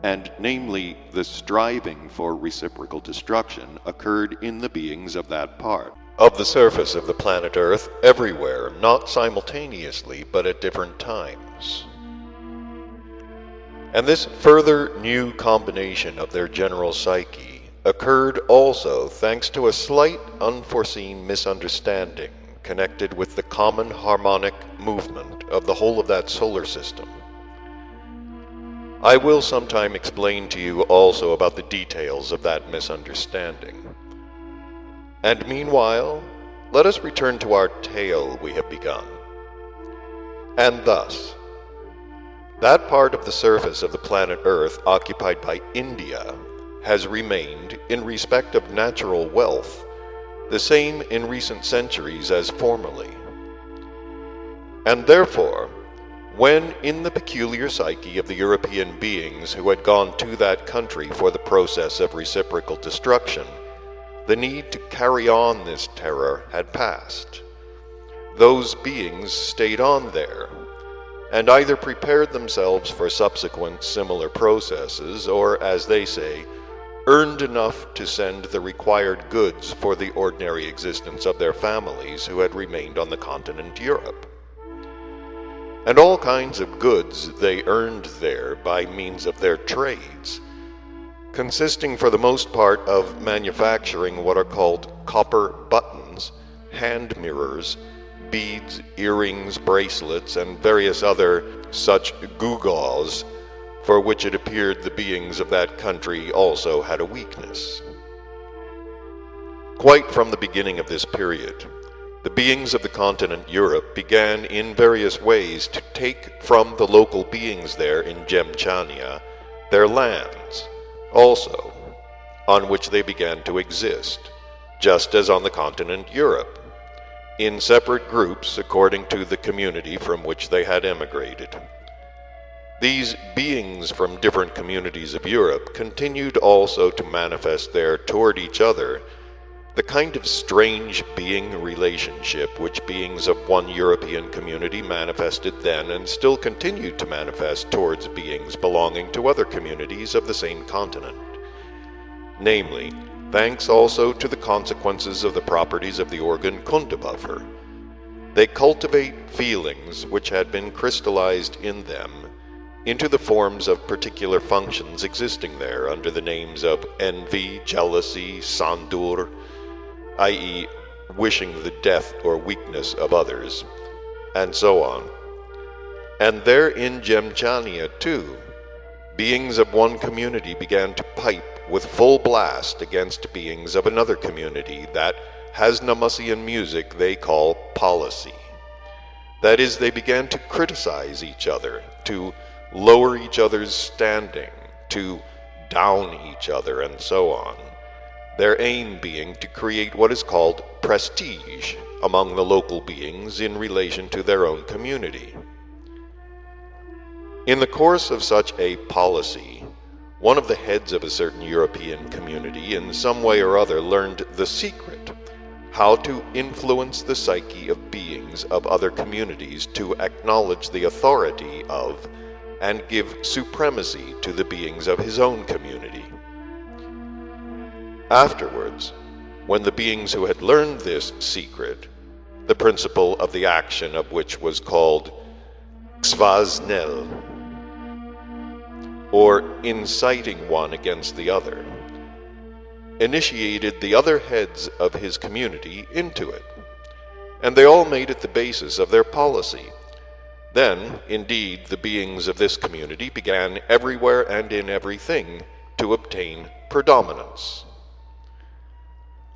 and namely the striving for reciprocal destruction, occurred in the beings of that part of the surface of the planet Earth everywhere, not simultaneously but at different times. And this further new combination of their general psyche occurred also thanks to a slight unforeseen misunderstanding connected with the common harmonic movement of the whole of that solar system. I will sometime explain to you also about the details of that misunderstanding. And meanwhile, let us return to our tale we have begun. And thus, that part of the surface of the planet Earth occupied by India has remained, in respect of natural wealth, the same in recent centuries as formerly. And therefore, when in the peculiar psyche of the European beings who had gone to that country for the process of reciprocal destruction, the need to carry on this terror had passed, those beings stayed on there, and either prepared themselves for subsequent similar processes, or, as they say, earned enough to send the required goods for the ordinary existence of their families who had remained on the continent Europe. And all kinds of goods they earned there by means of their trades, consisting for the most part of manufacturing what are called copper buttons, hand mirrors, beads, earrings, bracelets, and various other such gewgaws, for which it appeared the beings of that country also had a weakness. Quite from the beginning of this period, the beings of the continent Europe began in various ways to take from the local beings there in Gemchania their lands, also, on which they began to exist, just as on the continent Europe, in separate groups according to the community from which they had emigrated. These beings from different communities of Europe continued also to manifest there toward each other the kind of strange being relationship which beings of one European community manifested then and still continued to manifest towards beings belonging to other communities of the same continent. Namely, thanks also to the consequences of the properties of the organ Kundabuffer, they cultivate feelings which had been crystallized in them into the forms of particular functions existing there under the names of envy, jealousy, sandur, i.e., wishing the death or weakness of others, and so on. And there in Gemchania, too, beings of one community began to pipe with full blast against beings of another community that Hasnamussian music they call policy. That is, they began to criticize each other, to lower each other's standing, to down each other, and so on. Their aim being to create what is called prestige among the local beings in relation to their own community. In the course of such a policy, one of the heads of a certain European community in some way or other learned the secret, how to influence the psyche of beings of other communities to acknowledge the authority of and give supremacy to the beings of his own community. Afterwards, when the beings who had learned this secret, the principle of the action of which was called spas-nil, or inciting one against the other, initiated the other heads of his community into it, and they all made it the basis of their policy. Then, indeed, the beings of this community began everywhere and in everything to obtain predominance.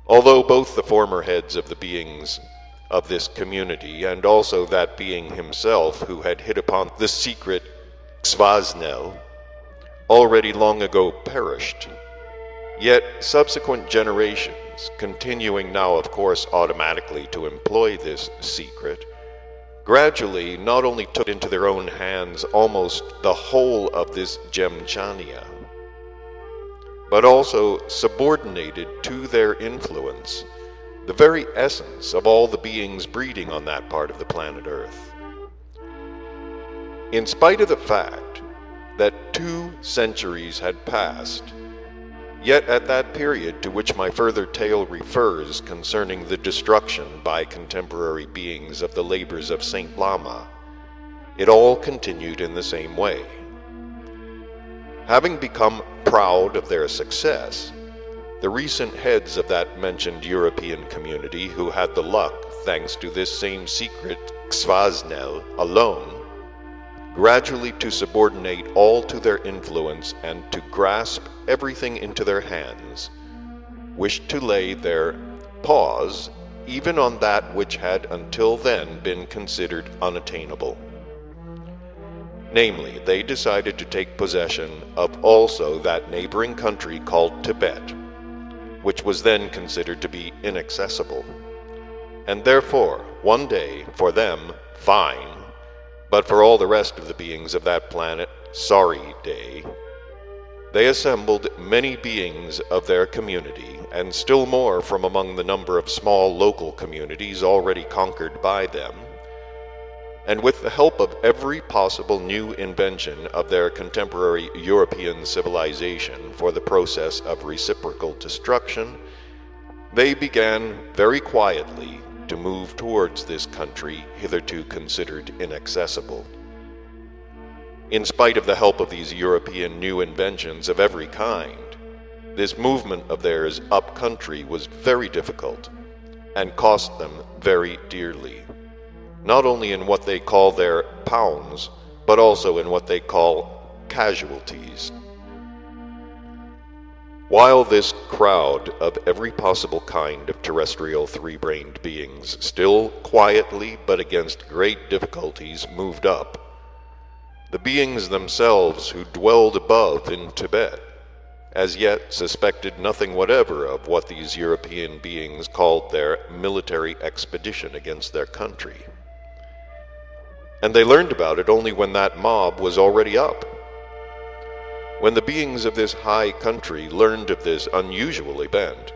Although both the former heads of the beings of this community and also that being himself who had hit upon the secret spas-nil already long ago perished, yet subsequent generations, continuing now of course automatically to employ this secret, gradually not only took into their own hands almost the whole of this gemchania, but also subordinated to their influence the very essence of all the beings breeding on that part of the planet Earth. In spite of the fact that 2 centuries had passed, yet at that period to which my further tale refers concerning the destruction by contemporary beings of the labors of Saint Lama, it all continued in the same way. Having become proud of their success, the recent heads of that mentioned European community who had the luck, thanks to this same secret spas-nil alone, gradually to subordinate all to their influence and to grasp everything into their hands, wished to lay their paws even on that which had until then been considered unattainable. Namely, they decided to take possession of also that neighboring country called Tibet, which was then considered to be inaccessible, and therefore, one day, for them, fine, but for all the rest of the beings of that planet, sorry day, they assembled many beings of their community, and still more from among the number of small local communities already conquered by them, and with the help of every possible new invention of their contemporary European civilization for the process of reciprocal destruction, they began very quietly to move towards this country hitherto considered inaccessible. In spite of the help of these European new inventions of every kind, this movement of theirs up country was very difficult and cost them very dearly, not only in what they call their pounds, but also in what they call casualties. While this crowd of every possible kind of terrestrial 3-brained beings still quietly but against great difficulties moved up, the beings themselves who dwelled above in Tibet as yet suspected nothing whatever of what these European beings called their military expedition against their country. And they learned about it only when that mob was already up. When the beings of this high country learned of this unusual event,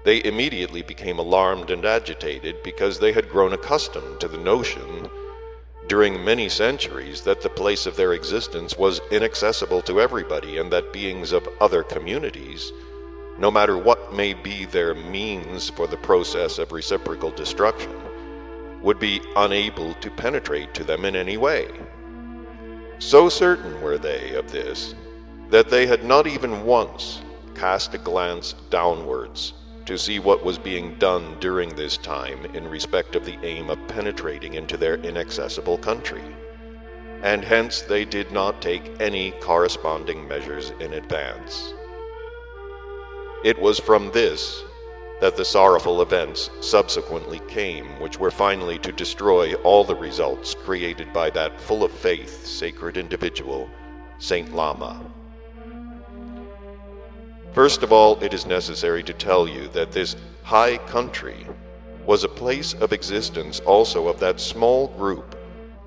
they immediately became alarmed and agitated because they had grown accustomed to the notion during many centuries that the place of their existence was inaccessible to everybody, and that beings of other communities, no matter what may be their means for the process of reciprocal destruction, would be unable to penetrate to them in any way. So certain were they of this, that they had not even once cast a glance downwards to see what was being done during this time in respect of the aim of penetrating into their inaccessible country, and hence they did not take any corresponding measures in advance. It was from this that the sorrowful events subsequently came, which were finally to destroy all the results created by that full of faith sacred individual, Saint Lama. First of all, it is necessary to tell you that this high country was a place of existence also of that small group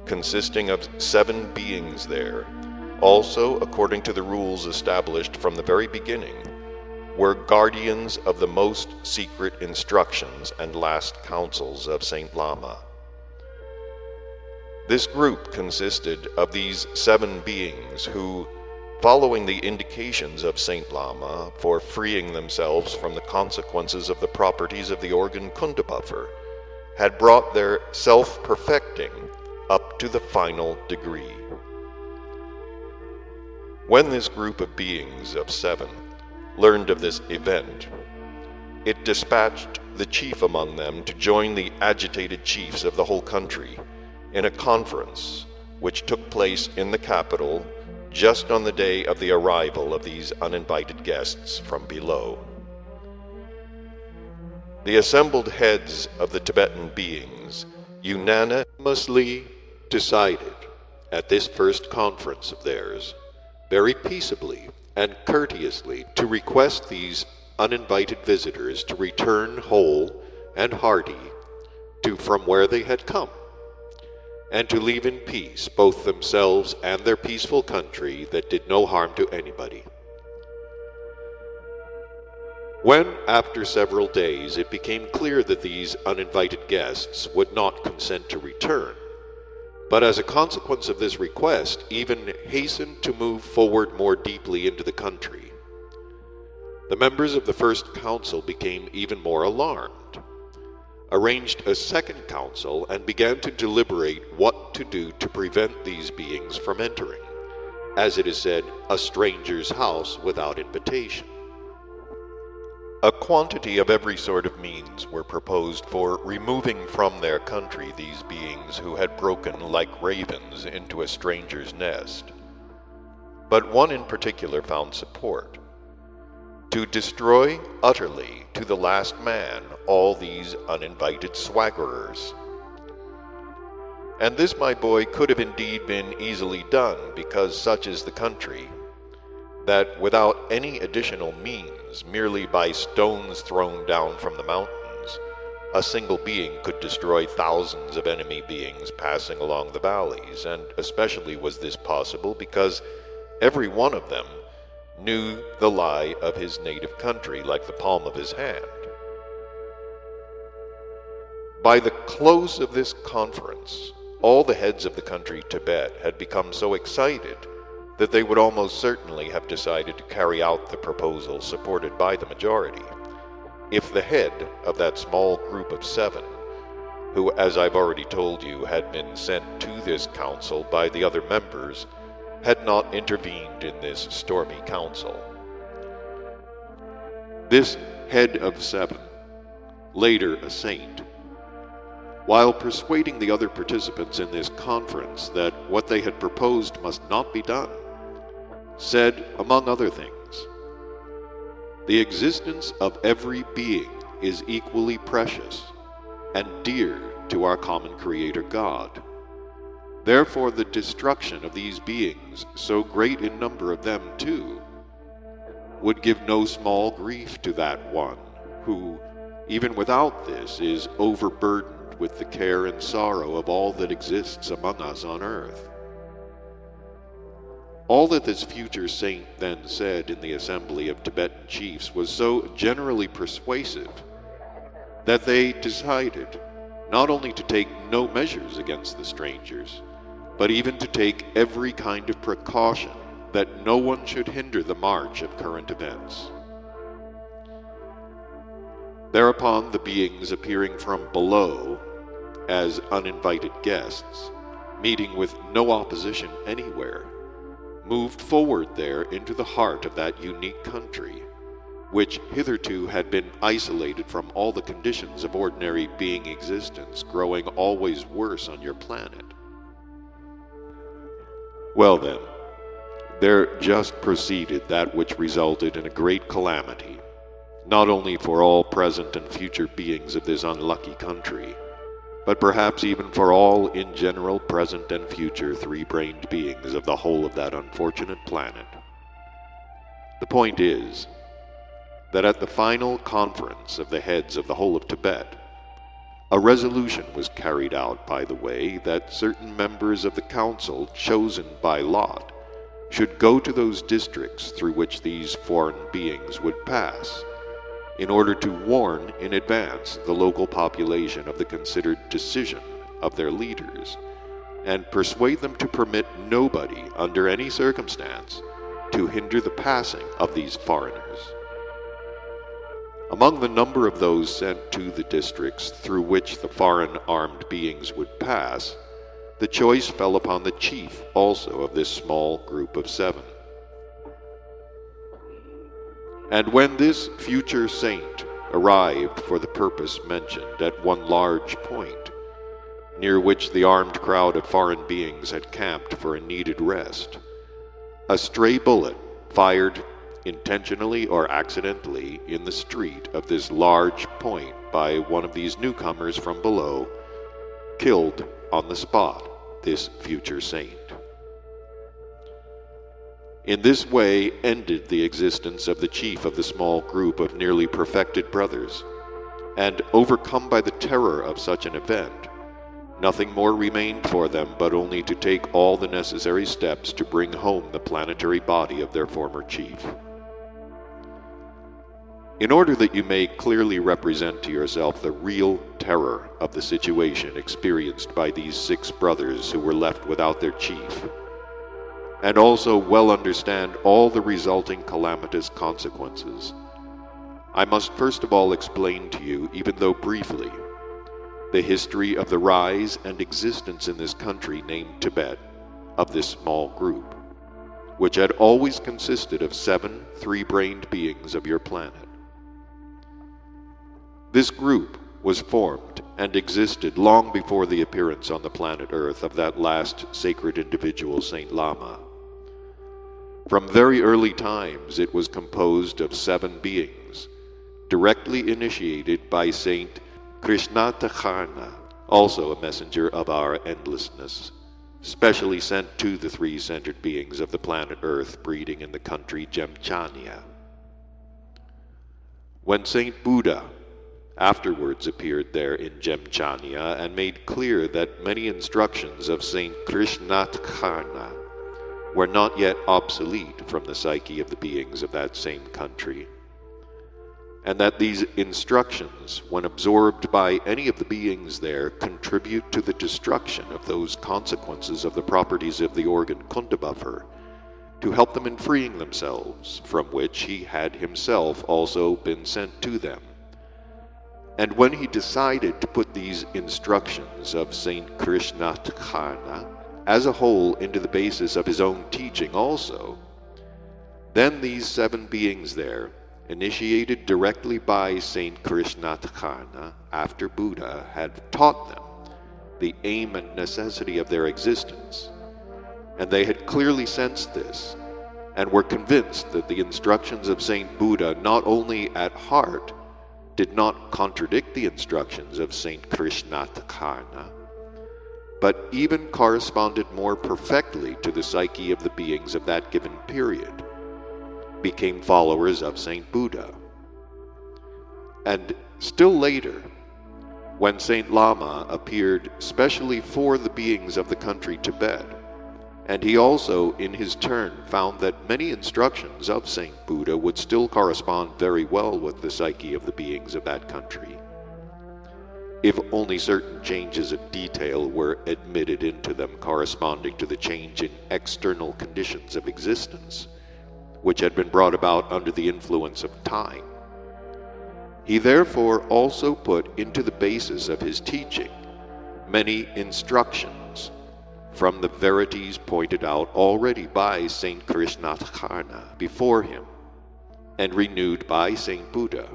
consisting of 7 beings there, also according to the rules established from the very beginning, were guardians of the most secret instructions and last counsels of Saint Lama. This group consisted of these 7 beings who, following the indications of Saint Lama for freeing themselves from the consequences of the properties of the organ Kundabuffer, had brought their self-perfecting up to the final degree. When this group of beings of 7 learned of this event, it dispatched the chief among them to join the agitated chiefs of the whole country in a conference which took place in the capital just on the day of the arrival of these uninvited guests from below. The assembled heads of the Tibetan beings unanimously decided at this first conference of theirs, very peaceably and courteously, to request these uninvited visitors to return whole and hearty from where they had come, and to leave in peace both themselves and their peaceful country that did no harm to anybody. When, after several days, it became clear that these uninvited guests would not consent to return, but as a consequence of this request, even hastened to move forward more deeply into the country, the members of the first council became even more alarmed, arranged a second council, and began to deliberate what to do to prevent these beings from entering, as it is said, a stranger's house without invitation. A quantity of every sort of means were proposed for removing from their country these beings who had broken like ravens into a stranger's nest. But one in particular found support: to destroy utterly to the last man all these uninvited swaggerers. And this, my boy, could have indeed been easily done, because such is the country, that without any additional means, merely by stones thrown down from the mountains, a single being could destroy thousands of enemy beings passing along the valleys. And especially was this possible because every one of them knew the lie of his native country like the palm of his hand. By the close of this conference, all the heads of the country Tibet had become so excited that they would almost certainly have decided to carry out the proposal supported by the majority, if the head of that small group of 7, who, as I've already told you, had been sent to this council by the other members, had not intervened in this stormy council. This head of 7, later a saint, while persuading the other participants in this conference that what they had proposed must not be done, said, among other things, "The existence of every being is equally precious and dear to our common Creator God. Therefore the destruction of these beings, so great in number of them too, would give no small grief to that one who, even without this, is overburdened with the care and sorrow of all that exists among us on earth." All that this future saint then said in the assembly of Tibetan chiefs was so generally persuasive that they decided not only to take no measures against the strangers, but even to take every kind of precaution that no one should hinder the march of current events. Thereupon the beings appearing from below as uninvited guests, meeting with no opposition anywhere, moved forward there into the heart of that unique country, which hitherto had been isolated from all the conditions of ordinary being existence, growing always worse on your planet. Well then, there just proceeded that which resulted in a great calamity, not only for all present and future beings of this unlucky country, but perhaps even for all in general present and future 3-brained beings of the whole of that unfortunate planet. The point is that at the final conference of the heads of the whole of Tibet, a resolution was carried out, by the way, that certain members of the council chosen by lot should go to those districts through which these foreign beings would pass, in order to warn in advance the local population of the considered decision of their leaders, and persuade them to permit nobody, under any circumstance, to hinder the passing of these foreigners. Among the number of those sent to the districts through which the foreign armed beings would pass, the choice fell upon the chief also of this small group of 7. And when this future saint arrived for the purpose mentioned at one large point, near which the armed crowd of foreign beings had camped for a needed rest, a stray bullet fired intentionally or accidentally in the street of this large point by one of these newcomers from below, killed on the spot this future saint. In this way ended the existence of the chief of the small group of nearly perfected brothers, and overcome by the terror of such an event, nothing more remained for them but only to take all the necessary steps to bring home the planetary body of their former chief. In order that you may clearly represent to yourself the real terror of the situation experienced by these 6 brothers who were left without their chief, and also well understand all the resulting calamitous consequences, I must first of all explain to you, even though briefly, the history of the rise and existence in this country named Tibet of this small group, which had always consisted of 7 3-brained beings of your planet. This group was formed and existed long before the appearance on the planet Earth of that last sacred individual, Saint Lama. From very early times it was composed of 7 beings, directly initiated by Saint Krishnatacharna, also a messenger of our endlessness, specially sent to the 3-centered beings of the planet Earth breeding in the country Jemchania. When Saint Buddha afterwards appeared there in Jemchania and made clear that many instructions of Saint Krishnatacharna were not yet obsolete from the psyche of the beings of that same country, and that these instructions, when absorbed by any of the beings there, contribute to the destruction of those consequences of the properties of the organ Kundabuffer, to help them in freeing themselves, from which he had himself also been sent to them. And when he decided to put these instructions of Saint Krishnatacharna as a whole into the basis of his own teaching also, then these 7 beings there, initiated directly by Saint Krishnatacharna after Buddha had taught them the aim and necessity of their existence, and they had clearly sensed this, and were convinced that the instructions of Saint Buddha not only at heart did not contradict the instructions of Saint Krishnatacharna, but even corresponded more perfectly to the psyche of the beings of that given period, became followers of Saint Buddha. And still later, when Saint Lama appeared specially for the beings of the country Tibet, and he also in his turn found that many instructions of Saint Buddha would still correspond very well with the psyche of the beings of that country, if only certain changes of detail were admitted into them corresponding to the change in external conditions of existence, which had been brought about under the influence of time. He therefore also put into the basis of his teaching many instructions from the verities pointed out already by Saint Krishnatacharna before him, and renewed by Saint Buddha.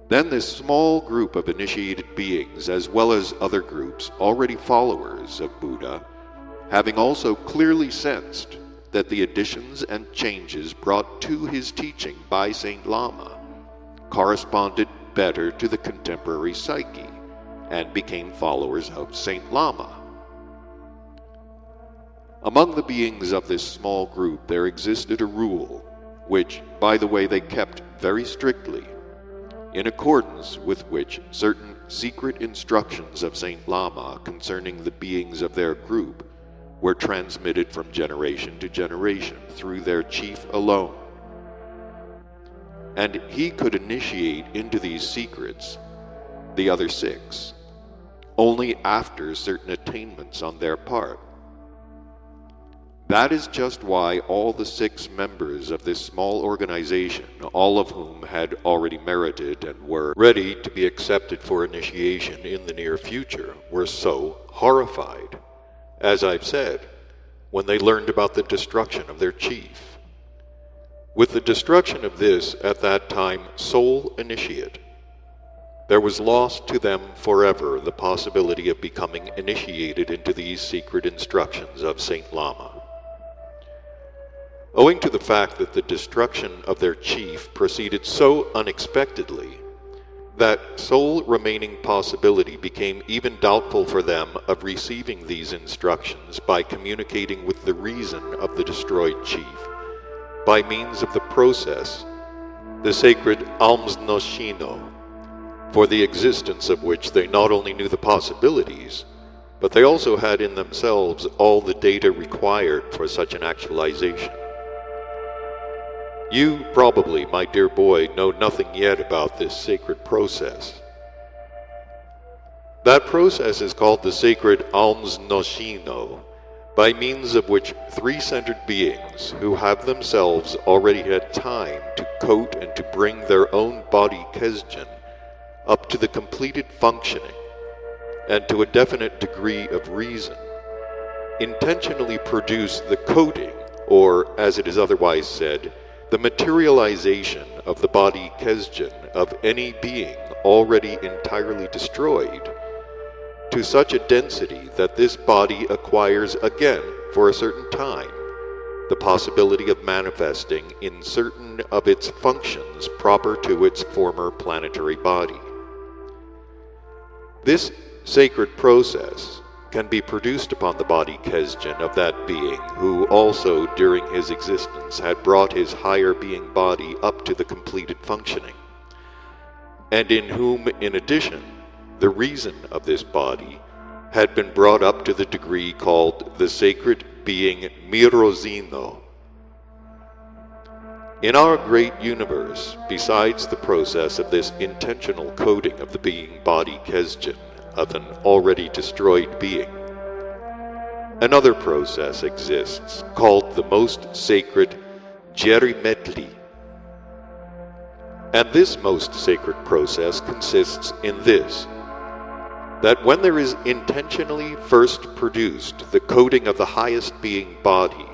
Then this small group of initiated beings, as well as other groups already followers of Buddha, having also clearly sensed that the additions and changes brought to his teaching by Saint Lama corresponded better to the contemporary psyche, and became followers of Saint Lama. Among the beings of this small group there existed a rule, which, by the way, they kept very strictly, in accordance with which certain secret instructions of Saint Lama concerning the beings of their group were transmitted from generation to generation through their chief alone. And he could initiate into these secrets the other 6 only after certain attainments on their part. That is just why all the 6 members of this small organization, all of whom had already merited and were ready to be accepted for initiation in the near future, were so horrified, as I've said, when they learned about the destruction of their chief. With the destruction of this, at that time, sole initiate, there was lost to them forever the possibility of becoming initiated into these secret instructions of Saint Lama. Owing to the fact that the destruction of their chief proceeded so unexpectedly, that sole remaining possibility became even doubtful for them of receiving these instructions by communicating with the reason of the destroyed chief, by means of the process, the sacred alms-machine, for the existence of which they not only knew the possibilities, but they also had in themselves all the data required for such an actualization. You probably, my dear boy, know nothing yet about this sacred process. That process is called the sacred alms-machine, by means of which 3-centered beings who have themselves already had time to coat and to bring their own body kesjen up to the completed functioning and to a definite degree of reason, intentionally produce the coating, or as it is otherwise said, the materialization of the body kesjen of any being already entirely destroyed, to such a density that this body acquires again, for a certain time, the possibility of manifesting in certain of its functions proper to its former planetary body. This sacred process can be produced upon the body kesjen of that being who also during his existence had brought his higher being body up to the completed functioning, and in whom in addition the reason of this body had been brought up to the degree called the sacred being mirozino. In our great universe, besides the process of this intentional coding of the being body kesjen of an already destroyed being, another process exists called the most sacred gerimetli. And this most sacred process consists in this, that when there is intentionally first produced the coding of the highest being body,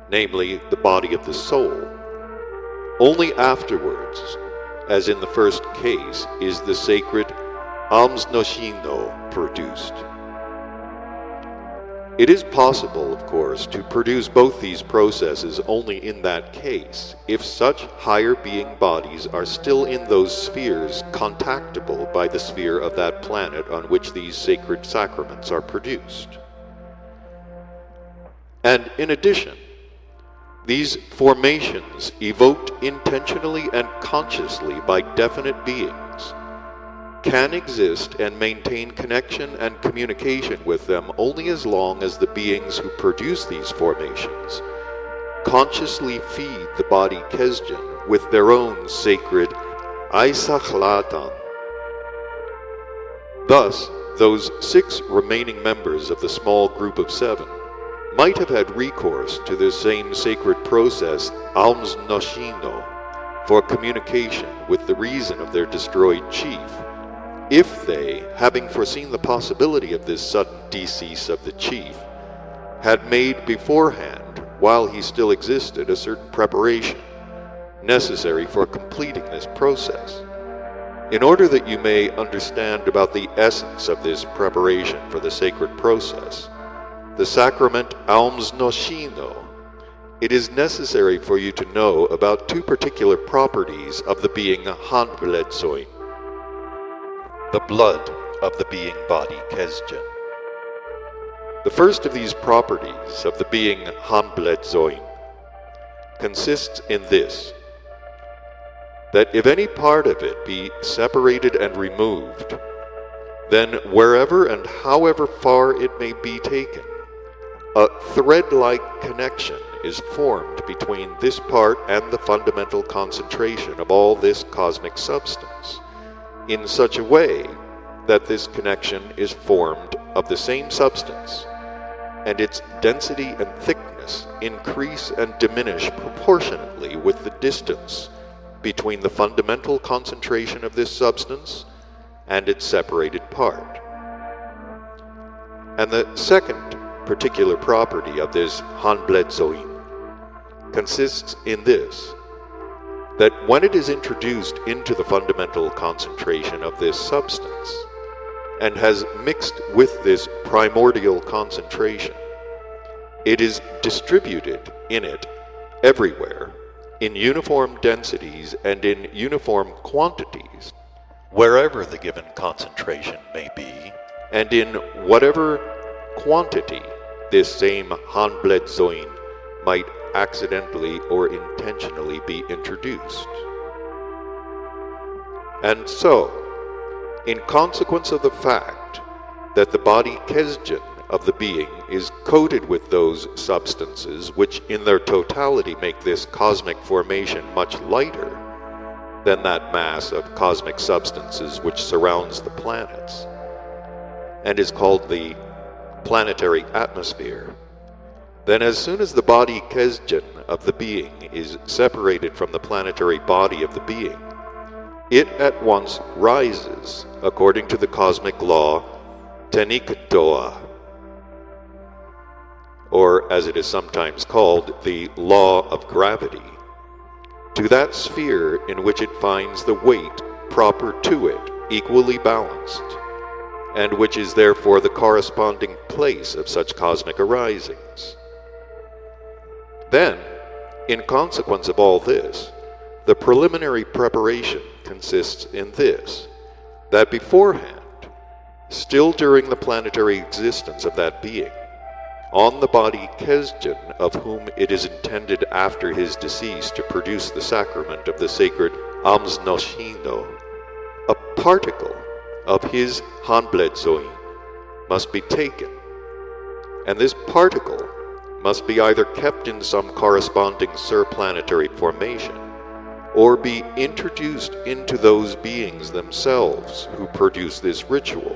namely the body of the soul, only afterwards, as in the first case, is the sacred alms-machine produced. It is possible, of course, to produce both these processes only in that case, if such higher being bodies are still in those spheres contactable by the sphere of that planet on which these sacred sacraments are produced. And in addition, these formations, evoked intentionally and consciously by definite beings, can exist and maintain connection and communication with them only as long as the beings who produce these formations consciously feed the body kesjen with their own sacred aisachlatan. Thus, those 6 remaining members of the small group of 7 might have had recourse to this same sacred process, alms-machine, for communication with the reason of their destroyed chief, if they, having foreseen the possibility of this sudden decease of the chief, had made beforehand, while he still existed, a certain preparation necessary for completing this process. In order that you may understand about the essence of this preparation for the sacred process, the sacrament alms-machine, it is necessary for you to know about 2 particular properties of the being handbledzoin, the blood of the being body kesjen. The first of these properties of the being handbledzoin consists in this, that if any part of it be separated and removed, then wherever and however far it may be taken, a thread-like connection is formed between this part and the fundamental concentration of all this cosmic substance, in such a way that this connection is formed of the same substance, and its density and thickness darkness increase and diminish proportionately with the distance between the fundamental concentration of this substance and its separated part. And the second particular property of this hanbledzoin consists in this, that when it is introduced into the fundamental concentration of this substance and has mixed with this primordial concentration, it is distributed in it everywhere in uniform densities and in uniform quantities, wherever the given concentration may be, and in whatever quantity this same hanbledzoin might accidentally or intentionally be introduced. And so, in consequence of the fact that the body kesjen of the being is coated with those substances which in their totality make this cosmic formation much lighter than that mass of cosmic substances which surrounds the planets, and is called the planetary atmosphere, then as soon as the body kesjen of the being is separated from the planetary body of the being, it at once rises according to the cosmic law teniktoa, or as it is sometimes called, the law of gravity, to that sphere in which it finds the weight proper to it equally balanced, and which is therefore the corresponding place of such cosmic arisings. Then, in consequence of all this, the preliminary preparation consists in this, that beforehand, still during the planetary existence of that being, on the body kesjen of whom it is intended after his decease to produce the sacrament of the sacred alms-machine, a particle of his hanbledzoin must be taken, and this particle must be either kept in some corresponding surplanetary formation, or be introduced into those beings themselves who produce this ritual,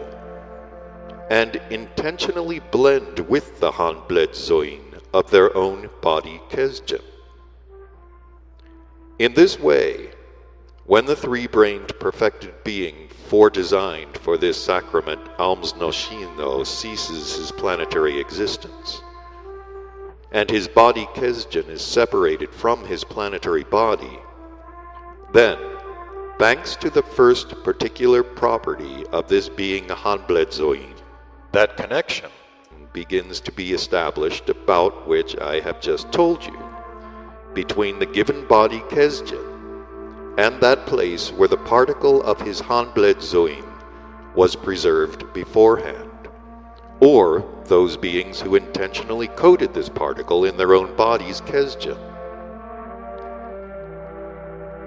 and intentionally blend with the hanbledzoin of their own body kesjen. In this way, when the three-brained perfected being foredesigned for this sacrament alms-machine ceases his planetary existence, and his body kesjen is separated from his planetary body, then, thanks to the first particular property of this being hanbledzoin, that connection begins to be established about which I have just told you, between the given body kesjen and that place where the particle of his hanbledzoin was preserved beforehand, or those beings who intentionally coated this particle in their own bodies kesjen.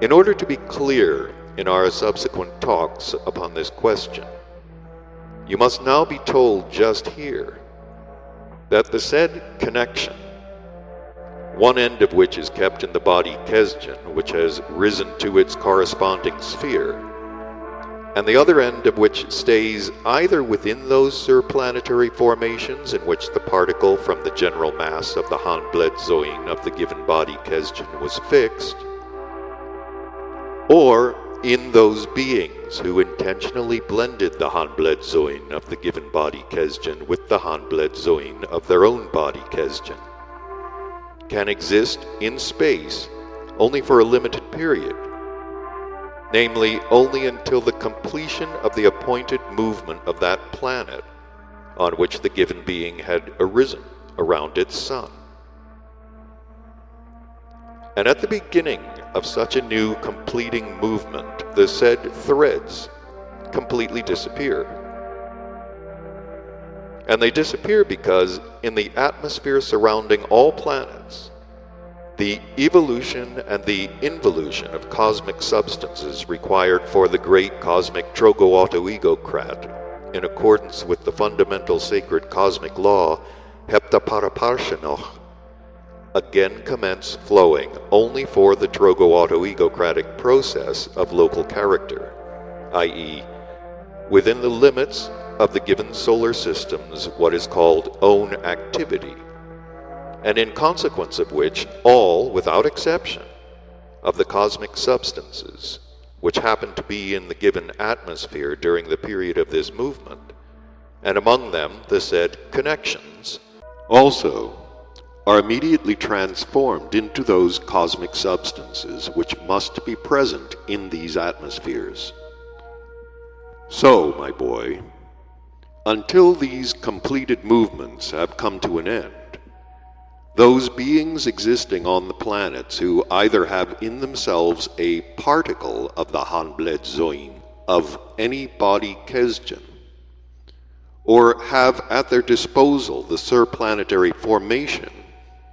In order to be clear in our subsequent talks upon this question, you must now be told just here that the said connection, one end of which is kept in the body kesjen, which has risen to its corresponding sphere, and the other end of which stays either within those surplanetary formations in which the particle from the general mass of the hanbledzoin of the given body kesjen was fixed, or in those beings who intentionally blended the hanbledzoin of the given body kesjen with the hanbledzoin of their own body kesjen, can exist in space only for a limited period, namely only until the completion of the appointed movement of that planet on which the given being had arisen around its sun. And at the beginning of such a new completing movement, the said threads completely disappear. And they disappear because in the atmosphere surrounding all planets, the evolution and the involution of cosmic substances required for the great cosmic trogoautoegocrat, in accordance with the fundamental sacred cosmic law, heptaparaparshanoch, again commence flowing only for the trogoautoegocratic process of local character, i.e., within the limits of the given solar system's what is called own activity, and in consequence of which all, without exception, of the cosmic substances which happen to be in the given atmosphere during the period of this movement, and among them the said connections, also are immediately transformed into those cosmic substances which must be present in these atmospheres. So, my boy, until these completed movements have come to an end, those beings existing on the planets who either have in themselves a particle of the Hanbled Zoin of any body Kesdjan, or have at their disposal the surplanetary formation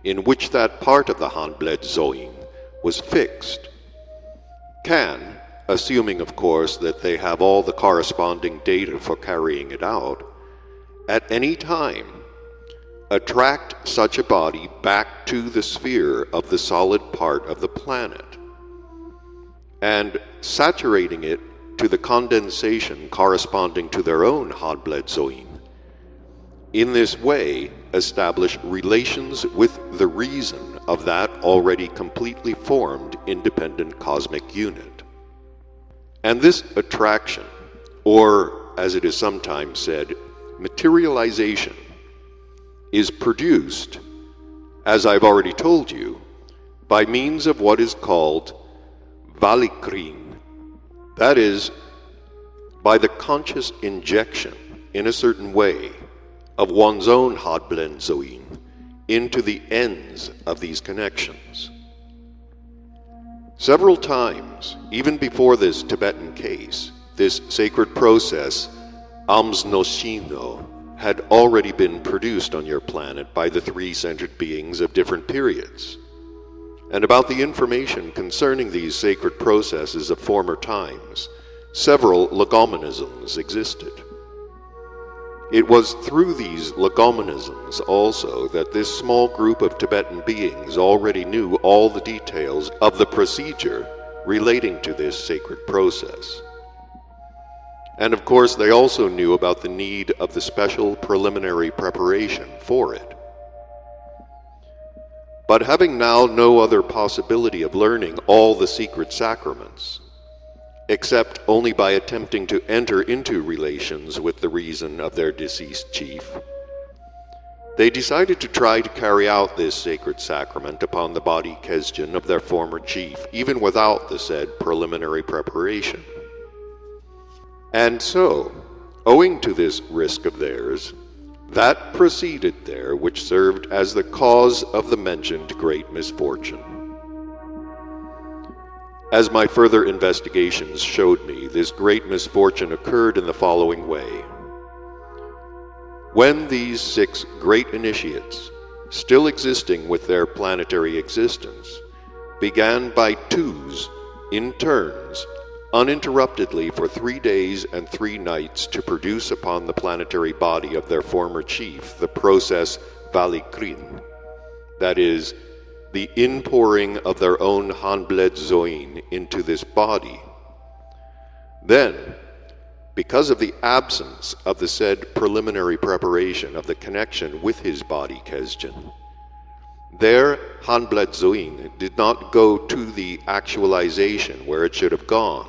in which that part of the Hanbled Zoin was fixed, can, assuming of course that they have all the corresponding data for carrying it out, at any time attract such a body back to the sphere of the solid part of the planet, and saturating it to the condensation corresponding to their own Hanbled Zoin, in this way establish relations with the reason of that already completely formed independent cosmic unit. And this attraction, or as it is sometimes said, materialization, is produced, as I've already told you, by means of what is called valikrin, that is, by the conscious injection in a certain way of one's own Hanbled Zoin into the ends of these connections. Several times, even before this Tibetan case, this sacred process, alms-machine, had already been produced on your planet by the three-centered beings of different periods. And about the information concerning these sacred processes of former times, several legomenisms existed. It was through these legomenisms also that this small group of Tibetan beings already knew all the details of the procedure relating to this sacred process. And of course they also knew about the need of the special preliminary preparation for it. But having now no other possibility of learning all the secret sacraments, except only by attempting to enter into relations with the reason of their deceased chief, they decided to try to carry out this sacred sacrament upon the body Kesdjan of their former chief, even without the said preliminary preparation. And so, owing to this risk of theirs, that proceeded there which served as the cause of the mentioned great misfortune. As my further investigations showed me, this great misfortune occurred in the following way. When these 6 great initiates, still existing with their planetary existence, began by twos, in turns, uninterruptedly for 3 days and 3 nights to produce upon the planetary body of their former chief the process valikrin, that is, the inpouring of their own Hanbled Zoin into this body. Then, because of the absence of the said preliminary preparation of the connection with his body Kesdjan, their Hanbled Zoin did not go to the actualization where it should have gone,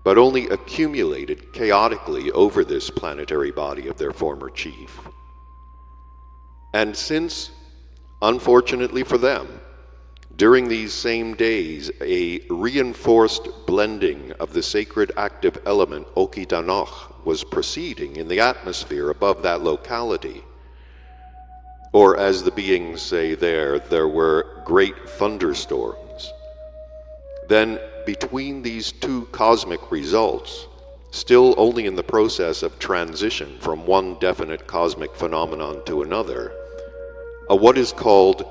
but only accumulated chaotically over this planetary body of their former chief. And since, unfortunately for them, during these same days a reinforced blending of the sacred active element Okidanoch was proceeding in the atmosphere above that locality, or as the beings say there were great thunderstorms, then between these 2 cosmic results, still only in the process of transition from one definite cosmic phenomenon to another, a what is called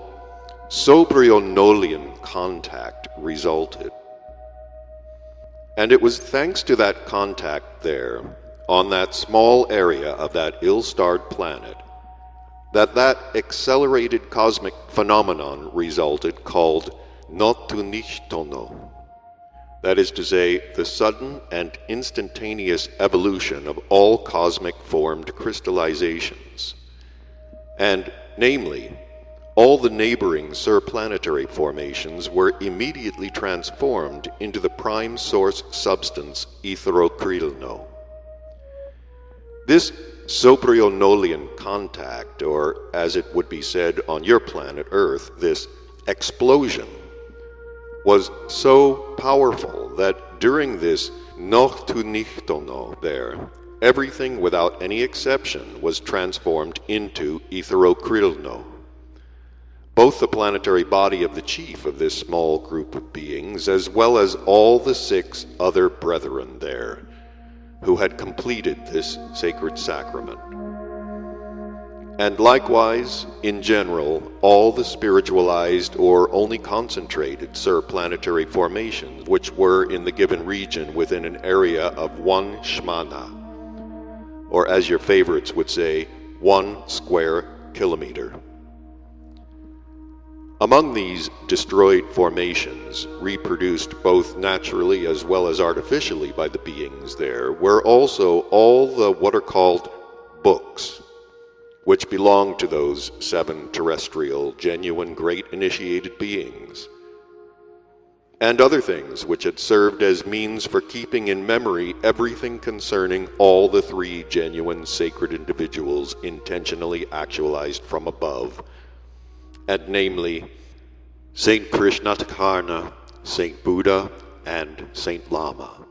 sobrionolian contact resulted. And it was thanks to that contact there, on that small area of that ill-starred planet, that accelerated cosmic phenomenon resulted called notunishtono, that is to say, the sudden and instantaneous evolution of all cosmic formed crystallizations, and namely, all the neighboring surplanetary formations were immediately transformed into the prime source substance etherokrilno. This soprionolian contact, or as it would be said on your planet Earth, this explosion, was so powerful that during this Noctunichtono there, everything without any exception was transformed into etherokrilno. Both the planetary body of the chief of this small group of beings, as well as all the 6 other brethren there, who had completed this sacred sacrament. And likewise, in general, all the spiritualized or only concentrated surplanetary formations which were in the given region within an area of 1 shmana, or as your favorites would say, 1 square kilometer. Among these destroyed formations, reproduced both naturally as well as artificially by the beings there, were also all the what are called books, which belonged to those 7 terrestrial, genuine, great initiated beings, and other things which had served as means for keeping in memory everything concerning all the 3 genuine sacred individuals intentionally actualized from above, and namely Saint Krishnatakarna, Saint Buddha, and Saint Lama.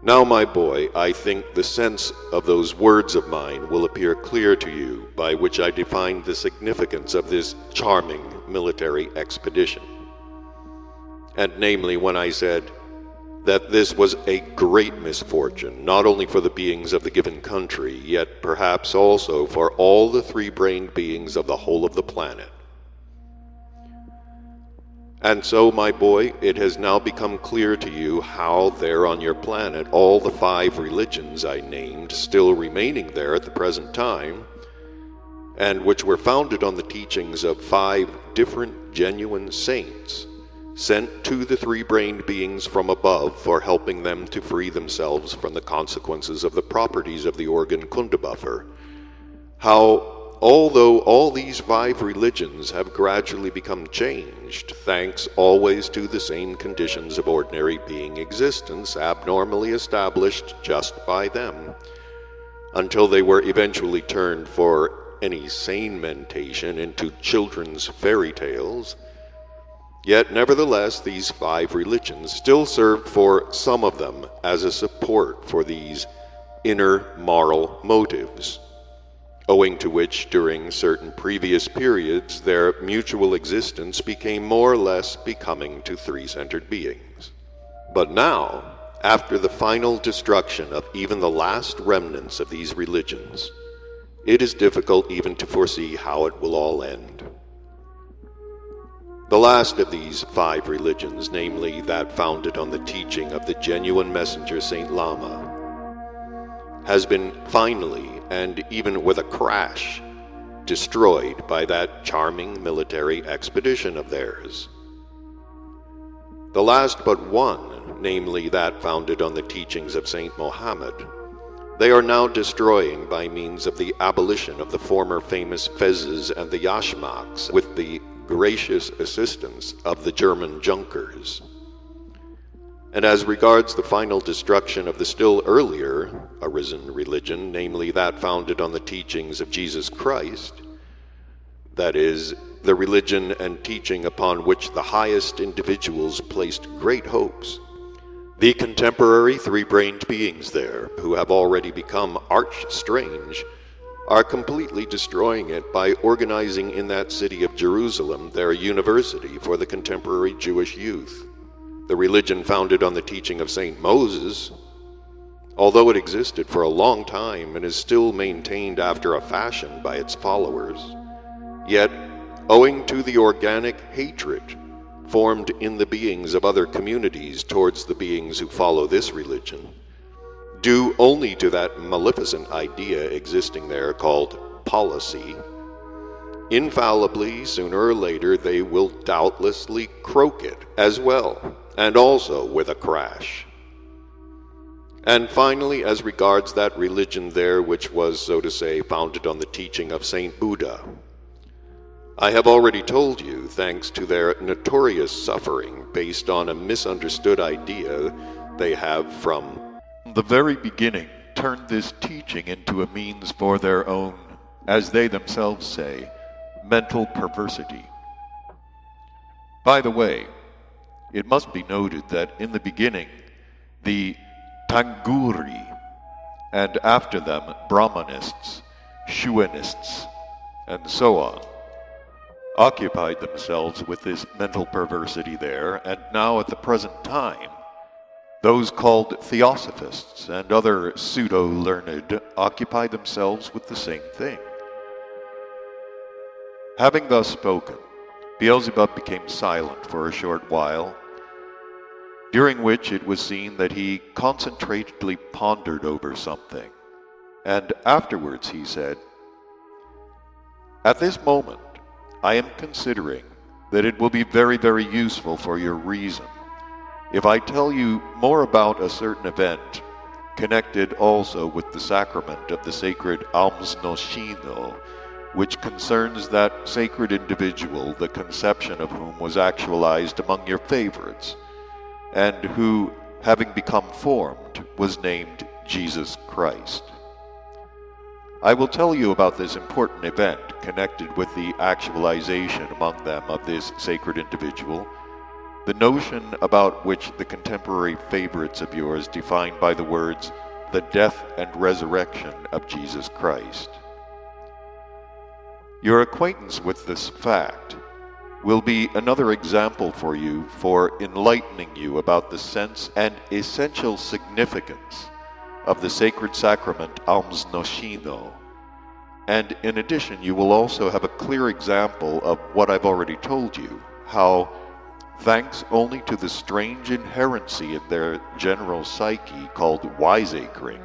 Now, my boy, I think the sense of those words of mine will appear clear to you, by which I defined the significance of this charming military expedition. And namely, when I said that this was a great misfortune, not only for the beings of the given country, yet perhaps also for all the 3-brained beings of the whole of the planet. And so, my boy, it has now become clear to you how there on your planet all the 5 religions I named, still remaining there at the present time, and which were founded on the teachings of 5 different genuine saints, sent to the 3-brained beings from above for helping them to free themselves from the consequences of the properties of the organ Kundabuffer, how although all these 5 religions have gradually become changed, thanks always to the same conditions of ordinary being existence abnormally established just by them, until they were eventually turned for any sane mentation into children's fairy tales, yet nevertheless these 5 religions still served for some of them as a support for these inner moral motives, owing to which during certain previous periods their mutual existence became more or less becoming to 3-centered beings. But now, after the final destruction of even the last remnants of these religions, it is difficult even to foresee how it will all end. The last of these 5 religions, namely that founded on the teaching of the genuine messenger Saint Lama, has been finally, and even with a crash, destroyed by that charming military expedition of theirs. The last but one, namely that founded on the teachings of Saint Mohammed, they are now destroying by means of the abolition of the former famous fezzes and the yashmaks with the gracious assistance of the German Junkers. And as regards the final destruction of the still earlier arisen religion, namely that founded on the teachings of Jesus Christ, that is, the religion and teaching upon which the highest individuals placed great hopes, the contemporary 3-brained beings there, who have already become arch-strange, are completely destroying it by organizing in that city of Jerusalem their university for the contemporary Jewish youth. The religion founded on the teaching of Saint Moses, although it existed for a long time and is still maintained after a fashion by its followers, yet, owing to the organic hatred formed in the beings of other communities towards the beings who follow this religion, due only to that maleficent idea existing there called policy, infallibly, sooner or later, they will doubtlessly croak it as well, and also with a crash. And finally, as regards that religion there which was, so to say, founded on the teaching of Saint Buddha, I have already told you, thanks to their notorious suffering based on a misunderstood idea they have from the very beginning, turned this teaching into a means for their own, as they themselves say, mental perversity. By the way, it must be noted that in the beginning, the Tanguri, and after them Brahmanists, Shuanists, and so on, occupied themselves with this mental perversity there, and now at the present time, those called Theosophists and other pseudo-learned occupy themselves with the same thing. Having thus spoken, Beelzebub became silent for a short while, during which it was seen that he concentratedly pondered over something, and afterwards he said, "At this moment, I am considering that it will be very, very useful for your reason if I tell you more about a certain event connected also with the sacrament of the sacred alms-machine, which concerns that sacred individual, the conception of whom was actualized among your favorites, and who, having become formed, was named Jesus Christ. I will tell you about this important event connected with the actualization among them of this sacred individual, the notion about which the contemporary favorites of yours define by the words, the death and resurrection of Jesus Christ. Your acquaintance with this fact will be another example for you for enlightening you about the sense and essential significance of the sacred sacrament alms-machine, and in addition you will also have a clear example of what I've already told you, how, thanks only to the strange inherency in their general psyche called wiseacring,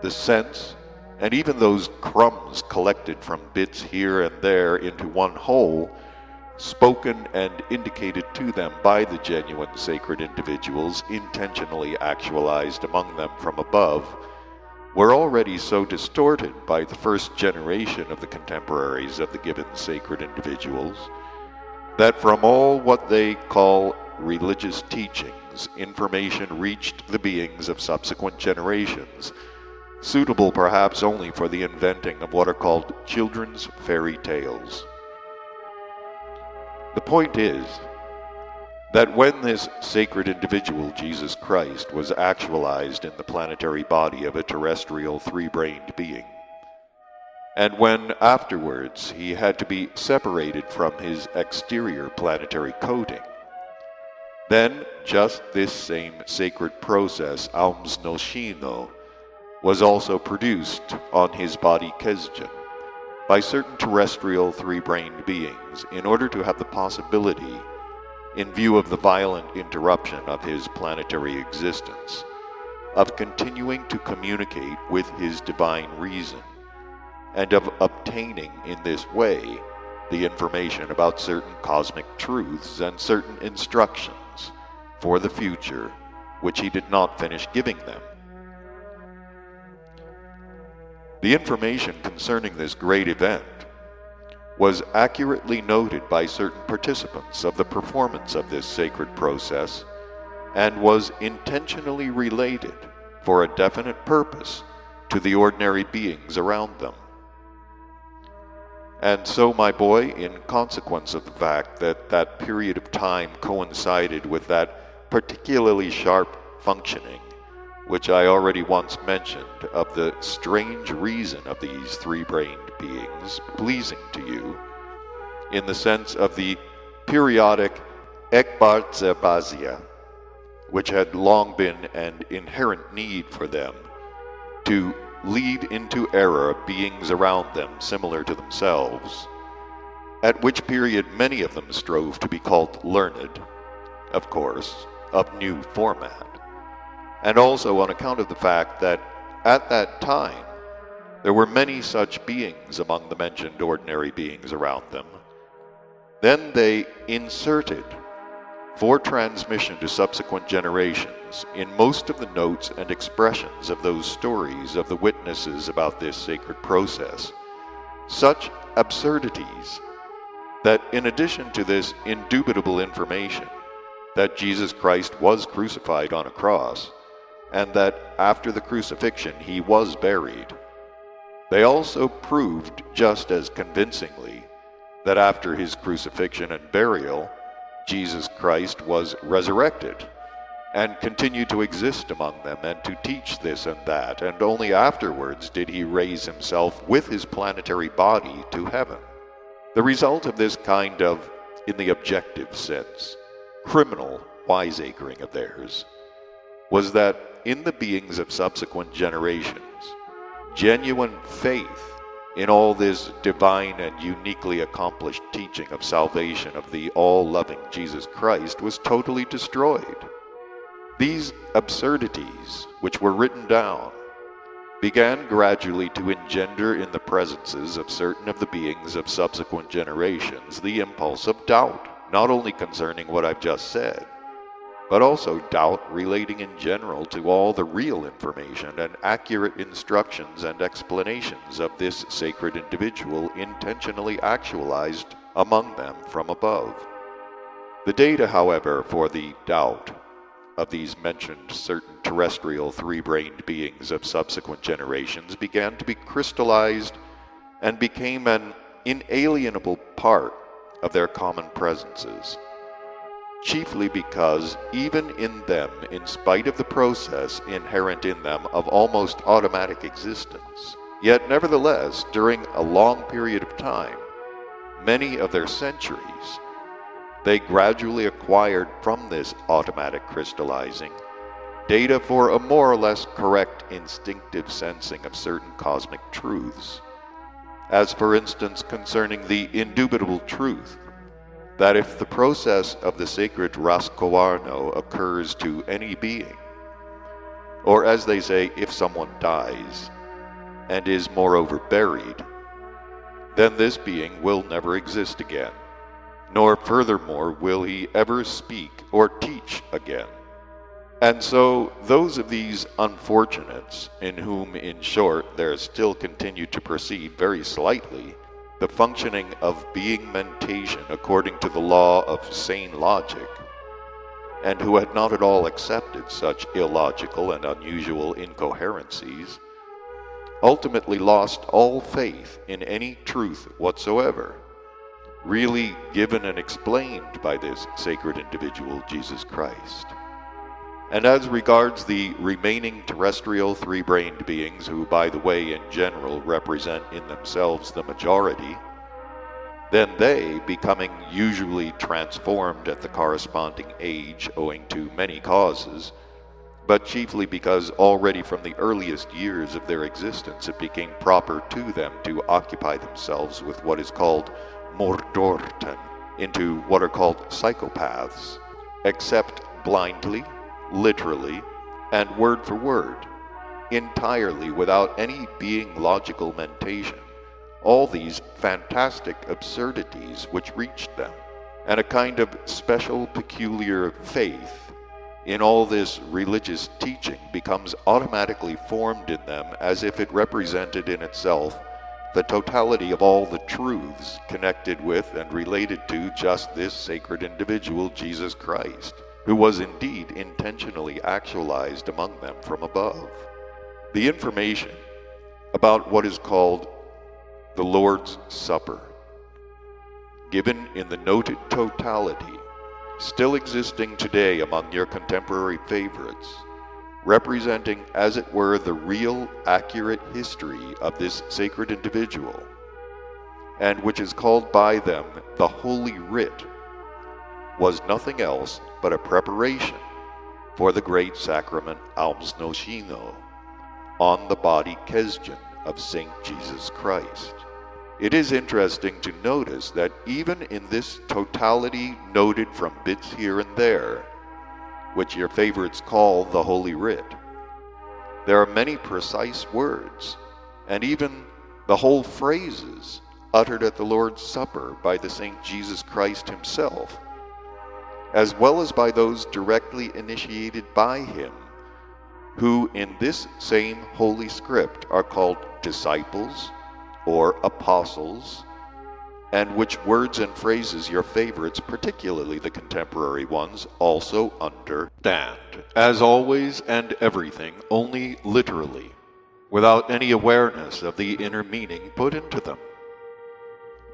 the sense, and even those crumbs collected from bits here and there into one whole, spoken and indicated to them by the genuine sacred individuals intentionally actualized among them from above, were already so distorted by the first generation of the contemporaries of the given sacred individuals, that from all what they call religious teachings, information reached the beings of subsequent generations, suitable perhaps only for the inventing of what are called children's fairy tales. The point is that when this sacred individual, Jesus Christ, was actualized in the planetary body of a terrestrial three-brained being, and when afterwards he had to be separated from his exterior planetary coating, then just this same sacred process, alms-machine, was also produced on his body Kesdjan by certain terrestrial three-brained beings in order to have the possibility, in view of the violent interruption of his planetary existence, of continuing to communicate with his divine reason, and of obtaining in this way the information about certain cosmic truths and certain instructions for the future which he did not finish giving them. The information concerning this great event was accurately noted by certain participants of the performance of this sacred process, and was intentionally related for a definite purpose to the ordinary beings around them. And so, my boy, in consequence of the fact that that period of time coincided with that particularly sharp functioning, which I already once mentioned, of the strange reason of these three-brained beings pleasing to you, in the sense of the periodic ekbartzebasia, which had long been an inherent need for them to lead into error beings around them similar to themselves, at which period many of them strove to be called learned, of course, of new format, and also on account of the fact that at that time there were many such beings among the mentioned ordinary beings around them. Then they inserted, for transmission to subsequent generations, in most of the notes and expressions of those stories of the witnesses about this sacred process, such absurdities that in addition to this indubitable information, that Jesus Christ was crucified on a cross, and that after the crucifixion he was buried, they also proved just as convincingly that after his crucifixion and burial, Jesus Christ was resurrected and continued to exist among them and to teach this and that, and only afterwards did he raise himself with his planetary body to heaven. The result of this kind of, in the objective sense, criminal wiseacring of theirs was that in the beings of subsequent generations, genuine faith in all this divine and uniquely accomplished teaching of salvation of the all-loving Jesus Christ was totally destroyed. These absurdities, which were written down, began gradually to engender in the presences of certain of the beings of subsequent generations the impulse of doubt, not only concerning what I've just said, but also doubt relating in general to all the real information and accurate instructions and explanations of this sacred individual intentionally actualized among them from above. The data, however, for the doubt of these mentioned certain terrestrial three-brained beings of subsequent generations began to be crystallized and became an inalienable part of their common presences, chiefly because even in them, in spite of the process inherent in them of almost automatic existence, yet nevertheless, during a long period of time, many of their centuries, they gradually acquired from this automatic crystallizing data for a more or less correct instinctive sensing of certain cosmic truths, as for instance concerning the indubitable truth that if the process of the sacred Raskowarno occurs to any being, or as they say, if someone dies, and is moreover buried, then this being will never exist again, nor furthermore will he ever speak or teach again. And so those of these unfortunates, in whom in short there still continued to proceed very slightly the functioning of being mentation according to the law of sane logic, and who had not at all accepted such illogical and unusual incoherencies, ultimately lost all faith in any truth whatsoever, really given and explained by this sacred individual, Jesus Christ. And as regards the remaining terrestrial three-brained beings, who, by the way, in general represent in themselves the majority, then they, becoming usually transformed at the corresponding age owing to many causes, but chiefly because already from the earliest years of their existence it became proper to them to occupy themselves with what is called mordorten, into what are called psychopaths, accept blindly, literally, and word for word, entirely without any being logical mentation, all these fantastic absurdities which reached them, and a kind of special peculiar faith in all this religious teaching becomes automatically formed in them as if it represented in itself the totality of all the truths connected with and related to just this sacred individual, Jesus Christ, who was indeed intentionally actualized among them from above. The information about what is called the Lord's Supper, given in the noted totality, still existing today among your contemporary favorites, representing as it were the real accurate history of this sacred individual, and which is called by them the Holy Writ, was nothing else but a preparation for the great sacrament alms-machine on the body Kesdjan of Saint Jesus Christ. It is interesting to notice that even in this totality noted from bits here and there, which your favorites call the Holy Writ, there are many precise words, and even the whole phrases uttered at the Lord's Supper by the Saint Jesus Christ himself, as well as by those directly initiated by him, who in this same holy script are called disciples, or apostles, and which words and phrases your favorites, particularly the contemporary ones, also understand, as always and everything, only literally, without any awareness of the inner meaning put into them.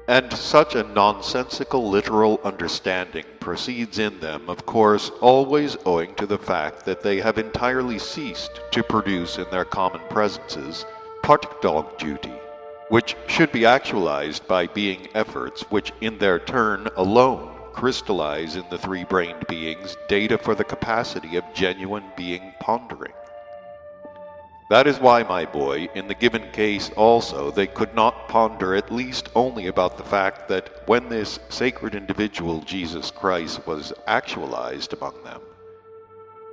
And such a nonsensical literal understanding proceeds in them, of course, always owing to the fact that they have entirely ceased to produce in their common presences dog duty, which should be actualized by being efforts which in their turn alone crystallize in the three-brained beings data for the capacity of genuine being pondering. That is why, my boy, in the given case also, they could not ponder at least only about the fact that when this sacred individual, Jesus Christ, was actualized among them,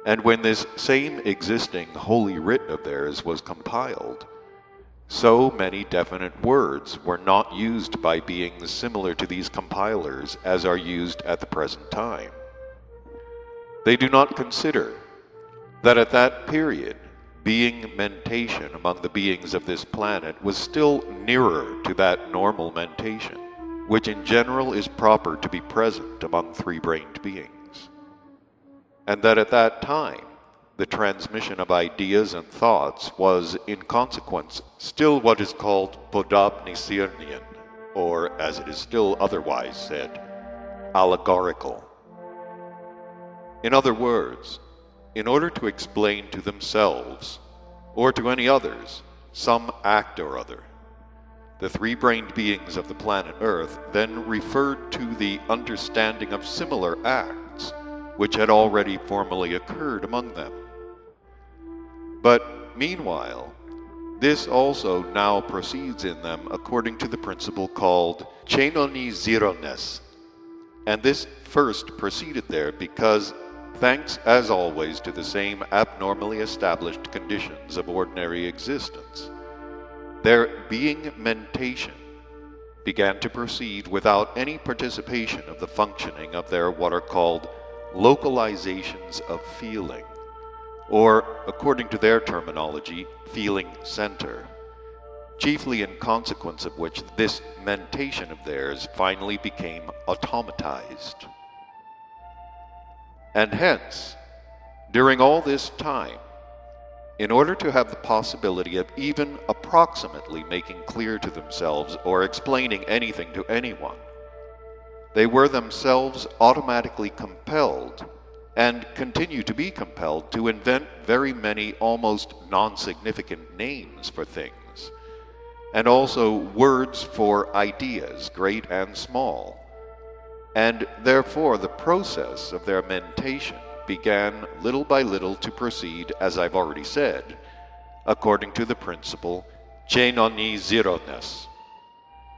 and when this same existing holy writ of theirs was compiled, so many definite words were not used by beings similar to these compilers as are used at the present time. They do not consider that at that period, being mentation among the beings of this planet was still nearer to that normal mentation, which in general is proper to be present among three-brained beings. And that at that time, the transmission of ideas and thoughts was, in consequence, still what is called podobnician, or, as it is still otherwise said, allegorical. In other words, in order to explain to themselves, or to any others, some act or other, the three-brained beings of the planet Earth then referred to the understanding of similar acts which had already formally occurred among them. But meanwhile, this also now proceeds in them according to the principle called chenonizirones, and this first proceeded there because, thanks as always to the same abnormally established conditions of ordinary existence, their being mentation began to proceed without any participation of the functioning of their what are called localizations of feeling, or, according to their terminology, feeling center, chiefly in consequence of which this mentation of theirs finally became automatized. And hence, during all this time, in order to have the possibility of even approximately making clear to themselves or explaining anything to anyone, they were themselves automatically compelled, and continue to be compelled, to invent very many almost non-significant names for things, and also words for ideas, great and small. And therefore the process of their mentation began little by little to proceed, as I've already said, according to the principle chenonizirones.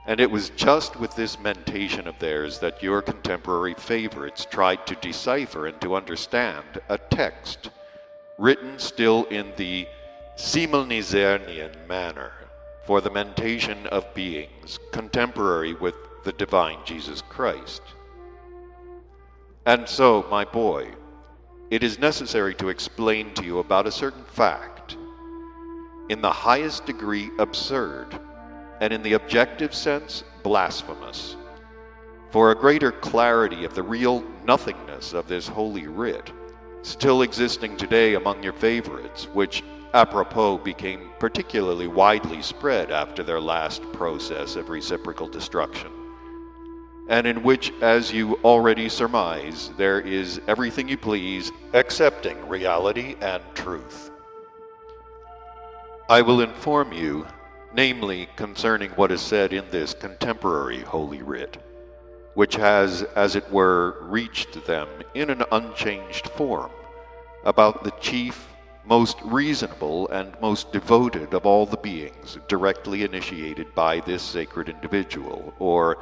And it was just with this mentation of theirs that your contemporary favorites tried to decipher and to understand a text written still in the simulnizernian manner for the mentation of beings contemporary with the divine Jesus Christ. And so, my boy, it is necessary to explain to you about a certain fact, in the highest degree absurd, and in the objective sense blasphemous, for a greater clarity of the real nothingness of this holy writ, still existing today among your favorites, which, apropos, became particularly widely spread after their last process of reciprocal destruction, and in which, as you already surmise, there is everything you please, excepting reality and truth. I will inform you, namely concerning what is said in this contemporary holy writ, which has, as it were, reached them in an unchanged form, about the chief, most reasonable, and most devoted of all the beings directly initiated by this sacred individual, or,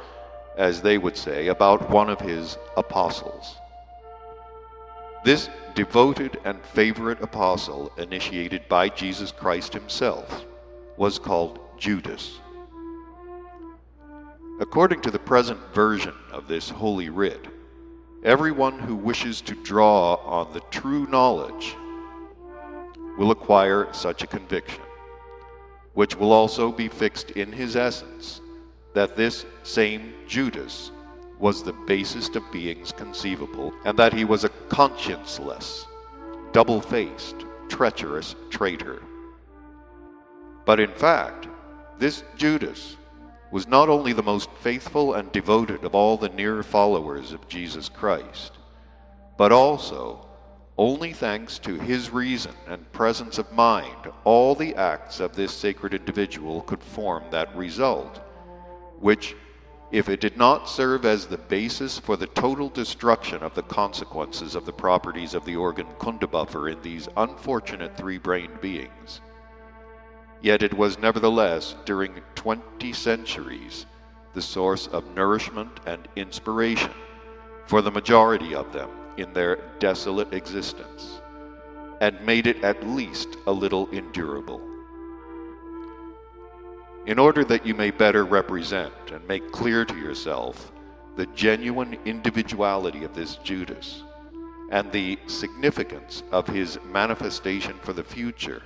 as they would say, about one of his apostles. This devoted and favorite apostle, initiated by Jesus Christ himself, was called Judas. According to the present version of this holy writ, everyone who wishes to draw on the true knowledge will acquire such a conviction, which will also be fixed in his essence, that this same Judas was the basest of beings conceivable, and that he was a conscienceless, double-faced, treacherous traitor. But in fact, this Judas was not only the most faithful and devoted of all the near followers of Jesus Christ, but also, only thanks to his reason and presence of mind, all the acts of this sacred individual could form that result, which, if it did not serve as the basis for the total destruction of the consequences of the properties of the organ Kundabuffer in these unfortunate three-brained beings, yet it was nevertheless, during 20 centuries, the source of nourishment and inspiration for the majority of them in their desolate existence, and made it at least a little endurable. In order that you may better represent and make clear to yourself the genuine individuality of this Judas and the significance of his manifestation for the future,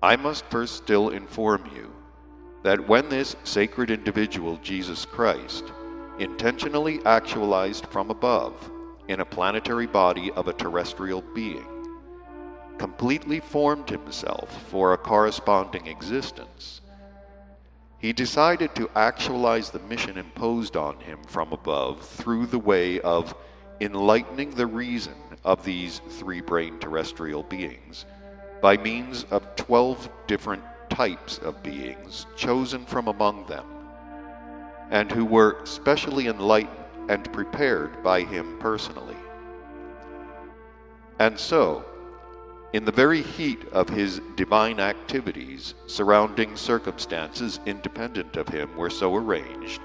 I must first still inform you that when this sacred individual, Jesus Christ, intentionally actualized from above in a planetary body of a terrestrial being, completely formed himself for a corresponding existence, he decided to actualize the mission imposed on him from above through the way of enlightening the reason of these three-brained terrestrial beings by means of 12 different types of beings chosen from among them, and who were specially enlightened and prepared by him personally. And so, in the very heat of his divine activities, surrounding circumstances independent of him were so arranged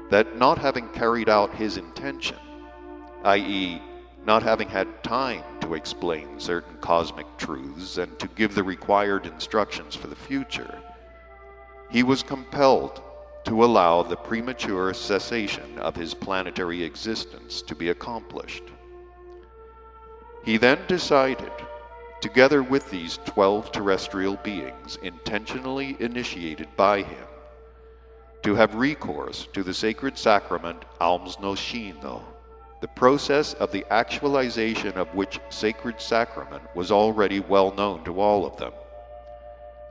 that, not having carried out his intention, i.e., not having had time to explain certain cosmic truths and to give the required instructions for the future, he was compelled to allow the premature cessation of his planetary existence to be accomplished. He then decided, together with these 12 terrestrial beings intentionally initiated by him, to have recourse to the sacred sacrament alms-machine, the process of the actualization of which sacred sacrament was already well known to all of them,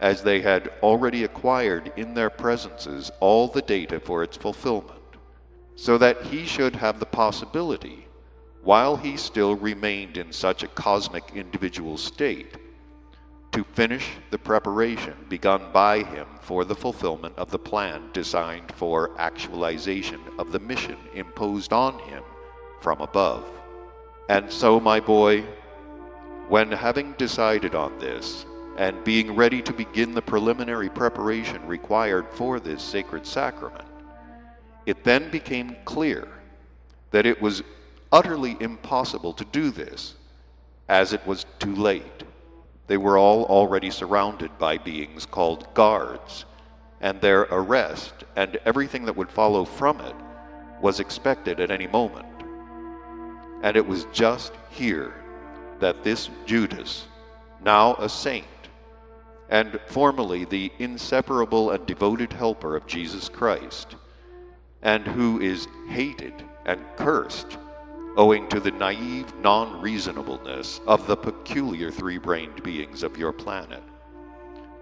as they had already acquired in their presences all the data for its fulfillment, so that he should have the possibility, while he still remained in such a cosmic individual state, to finish the preparation begun by him for the fulfillment of the plan designed for actualization of the mission imposed on him from above. And so, my boy, when having decided on this, and being ready to begin the preliminary preparation required for this sacred sacrament, it then became clear that it was utterly impossible to do this, as it was too late. They were all already surrounded by beings called guards, and their arrest and everything that would follow from it was expected at any moment. And it was just here that this Judas, now a saint, and formerly the inseparable and devoted helper of Jesus Christ, and who is hated and cursed owing to the naive non-reasonableness of the peculiar three-brained beings of your planet,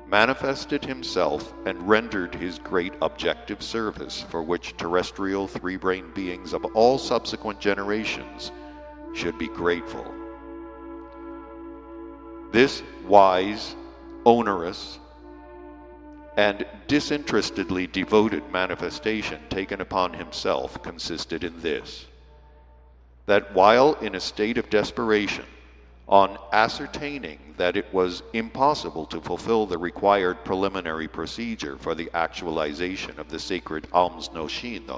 manifested himself and rendered his great objective service for which terrestrial three-brained beings of all subsequent generations should be grateful. This wise, onerous, and disinterestedly devoted manifestation taken upon himself consisted in this: that while in a state of desperation, on ascertaining that it was impossible to fulfill the required preliminary procedure for the actualization of the sacred alms-machine,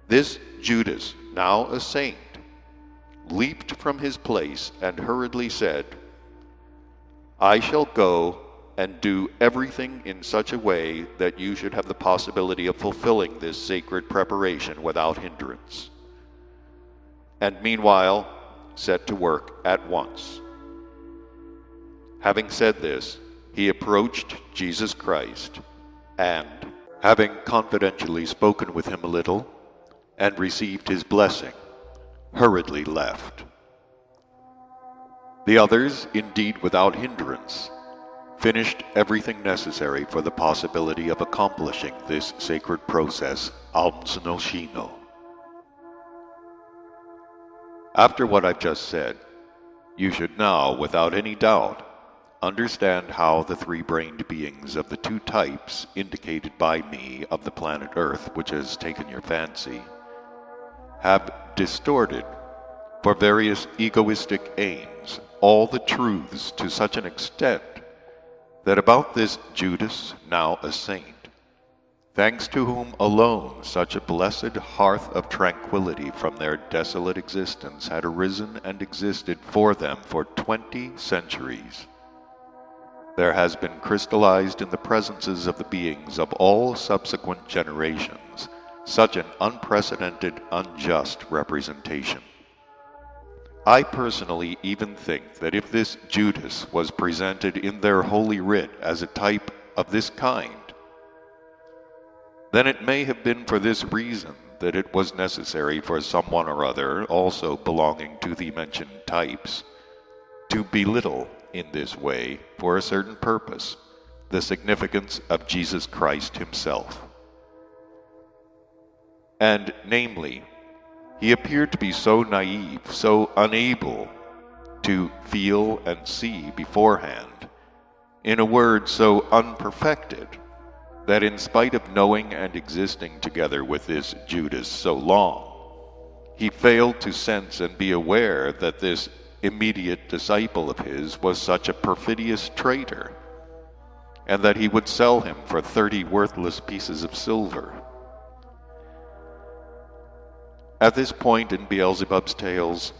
this Judas, now a saint, leaped from his place and hurriedly said, "I shall go and do everything in such a way that you should have the possibility of fulfilling this sacred preparation without hindrance," and meanwhile set to work at once. Having said this, he approached Jesus Christ, and, having confidentially spoken with him a little and received his blessing, hurriedly left. The others, indeed without hindrance, finished everything necessary for the possibility of accomplishing this sacred process, alms-machine. After what I've just said, you should now, without any doubt, understand how the three-brained beings of the two types indicated by me of the planet Earth, which has taken your fancy, have distorted, for various egoistic aims, all the truths to such an extent that about this Judas, now a saint, thanks to whom alone such a blessed hearth of tranquility from their desolate existence had arisen and existed for them for 20 centuries, there has been crystallized in the presences of the beings of all subsequent generations such an unprecedented, unjust representation. I personally even think that if this Judas was presented in their holy writ as a type of this kind, then it may have been for this reason that it was necessary for someone or other, also belonging to the mentioned types, to belittle in this way, for a certain purpose, the significance of Jesus Christ himself. And namely, he appeared to be so naive, so unable to feel and see beforehand, in a word, so unperfected, that in spite of knowing and existing together with this Judas so long, he failed to sense and be aware that this immediate disciple of his was such a perfidious traitor, and that he would sell him for 30 worthless pieces of silver. At this point in Beelzebub's tales,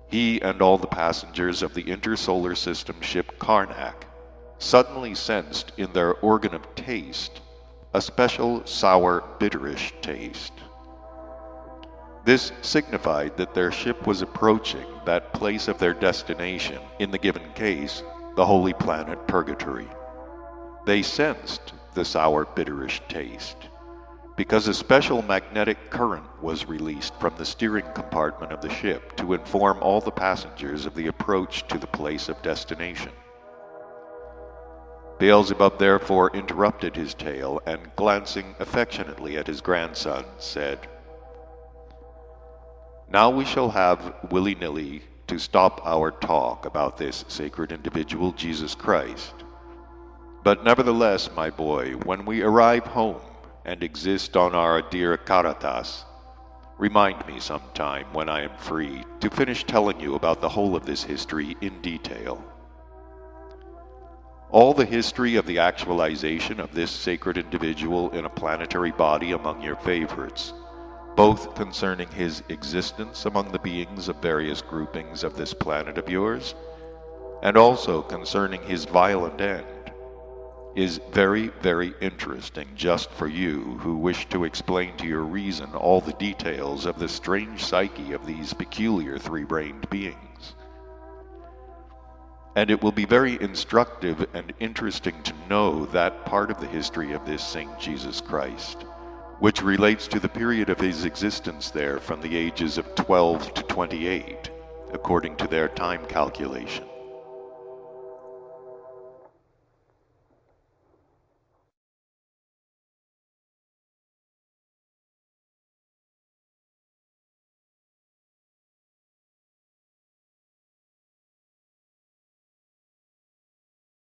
he and all the passengers of the intersolar system ship Karnak suddenly sensed in their organ of taste a special sour, bitterish taste. This signified that their ship was approaching that place of their destination, in the given case, the holy planet Purgatory. They sensed the sour, bitterish taste because a special magnetic current was released from the steering compartment of the ship to inform all the passengers of the approach to the place of destination. Beelzebub therefore interrupted his tale and, glancing affectionately at his grandson, said, "Now we shall have willy-nilly to stop our talk about this sacred individual, Jesus Christ. But nevertheless, my boy, when we arrive home and exist on our dear Karatas, remind me sometime when I am free to finish telling you about the whole of this history in detail. All the history of the actualization of this sacred individual in a planetary body among your favorites, both concerning his existence among the beings of various groupings of this planet of yours, and also concerning his violent end, is very, very interesting just for you who wish to explain to your reason all the details of the strange psyche of these peculiar three-brained beings. And it will be very instructive and interesting to know that part of the history of this Saint Jesus Christ, which relates to the period of his existence there from the ages of 12 to 28, according to their time calculation.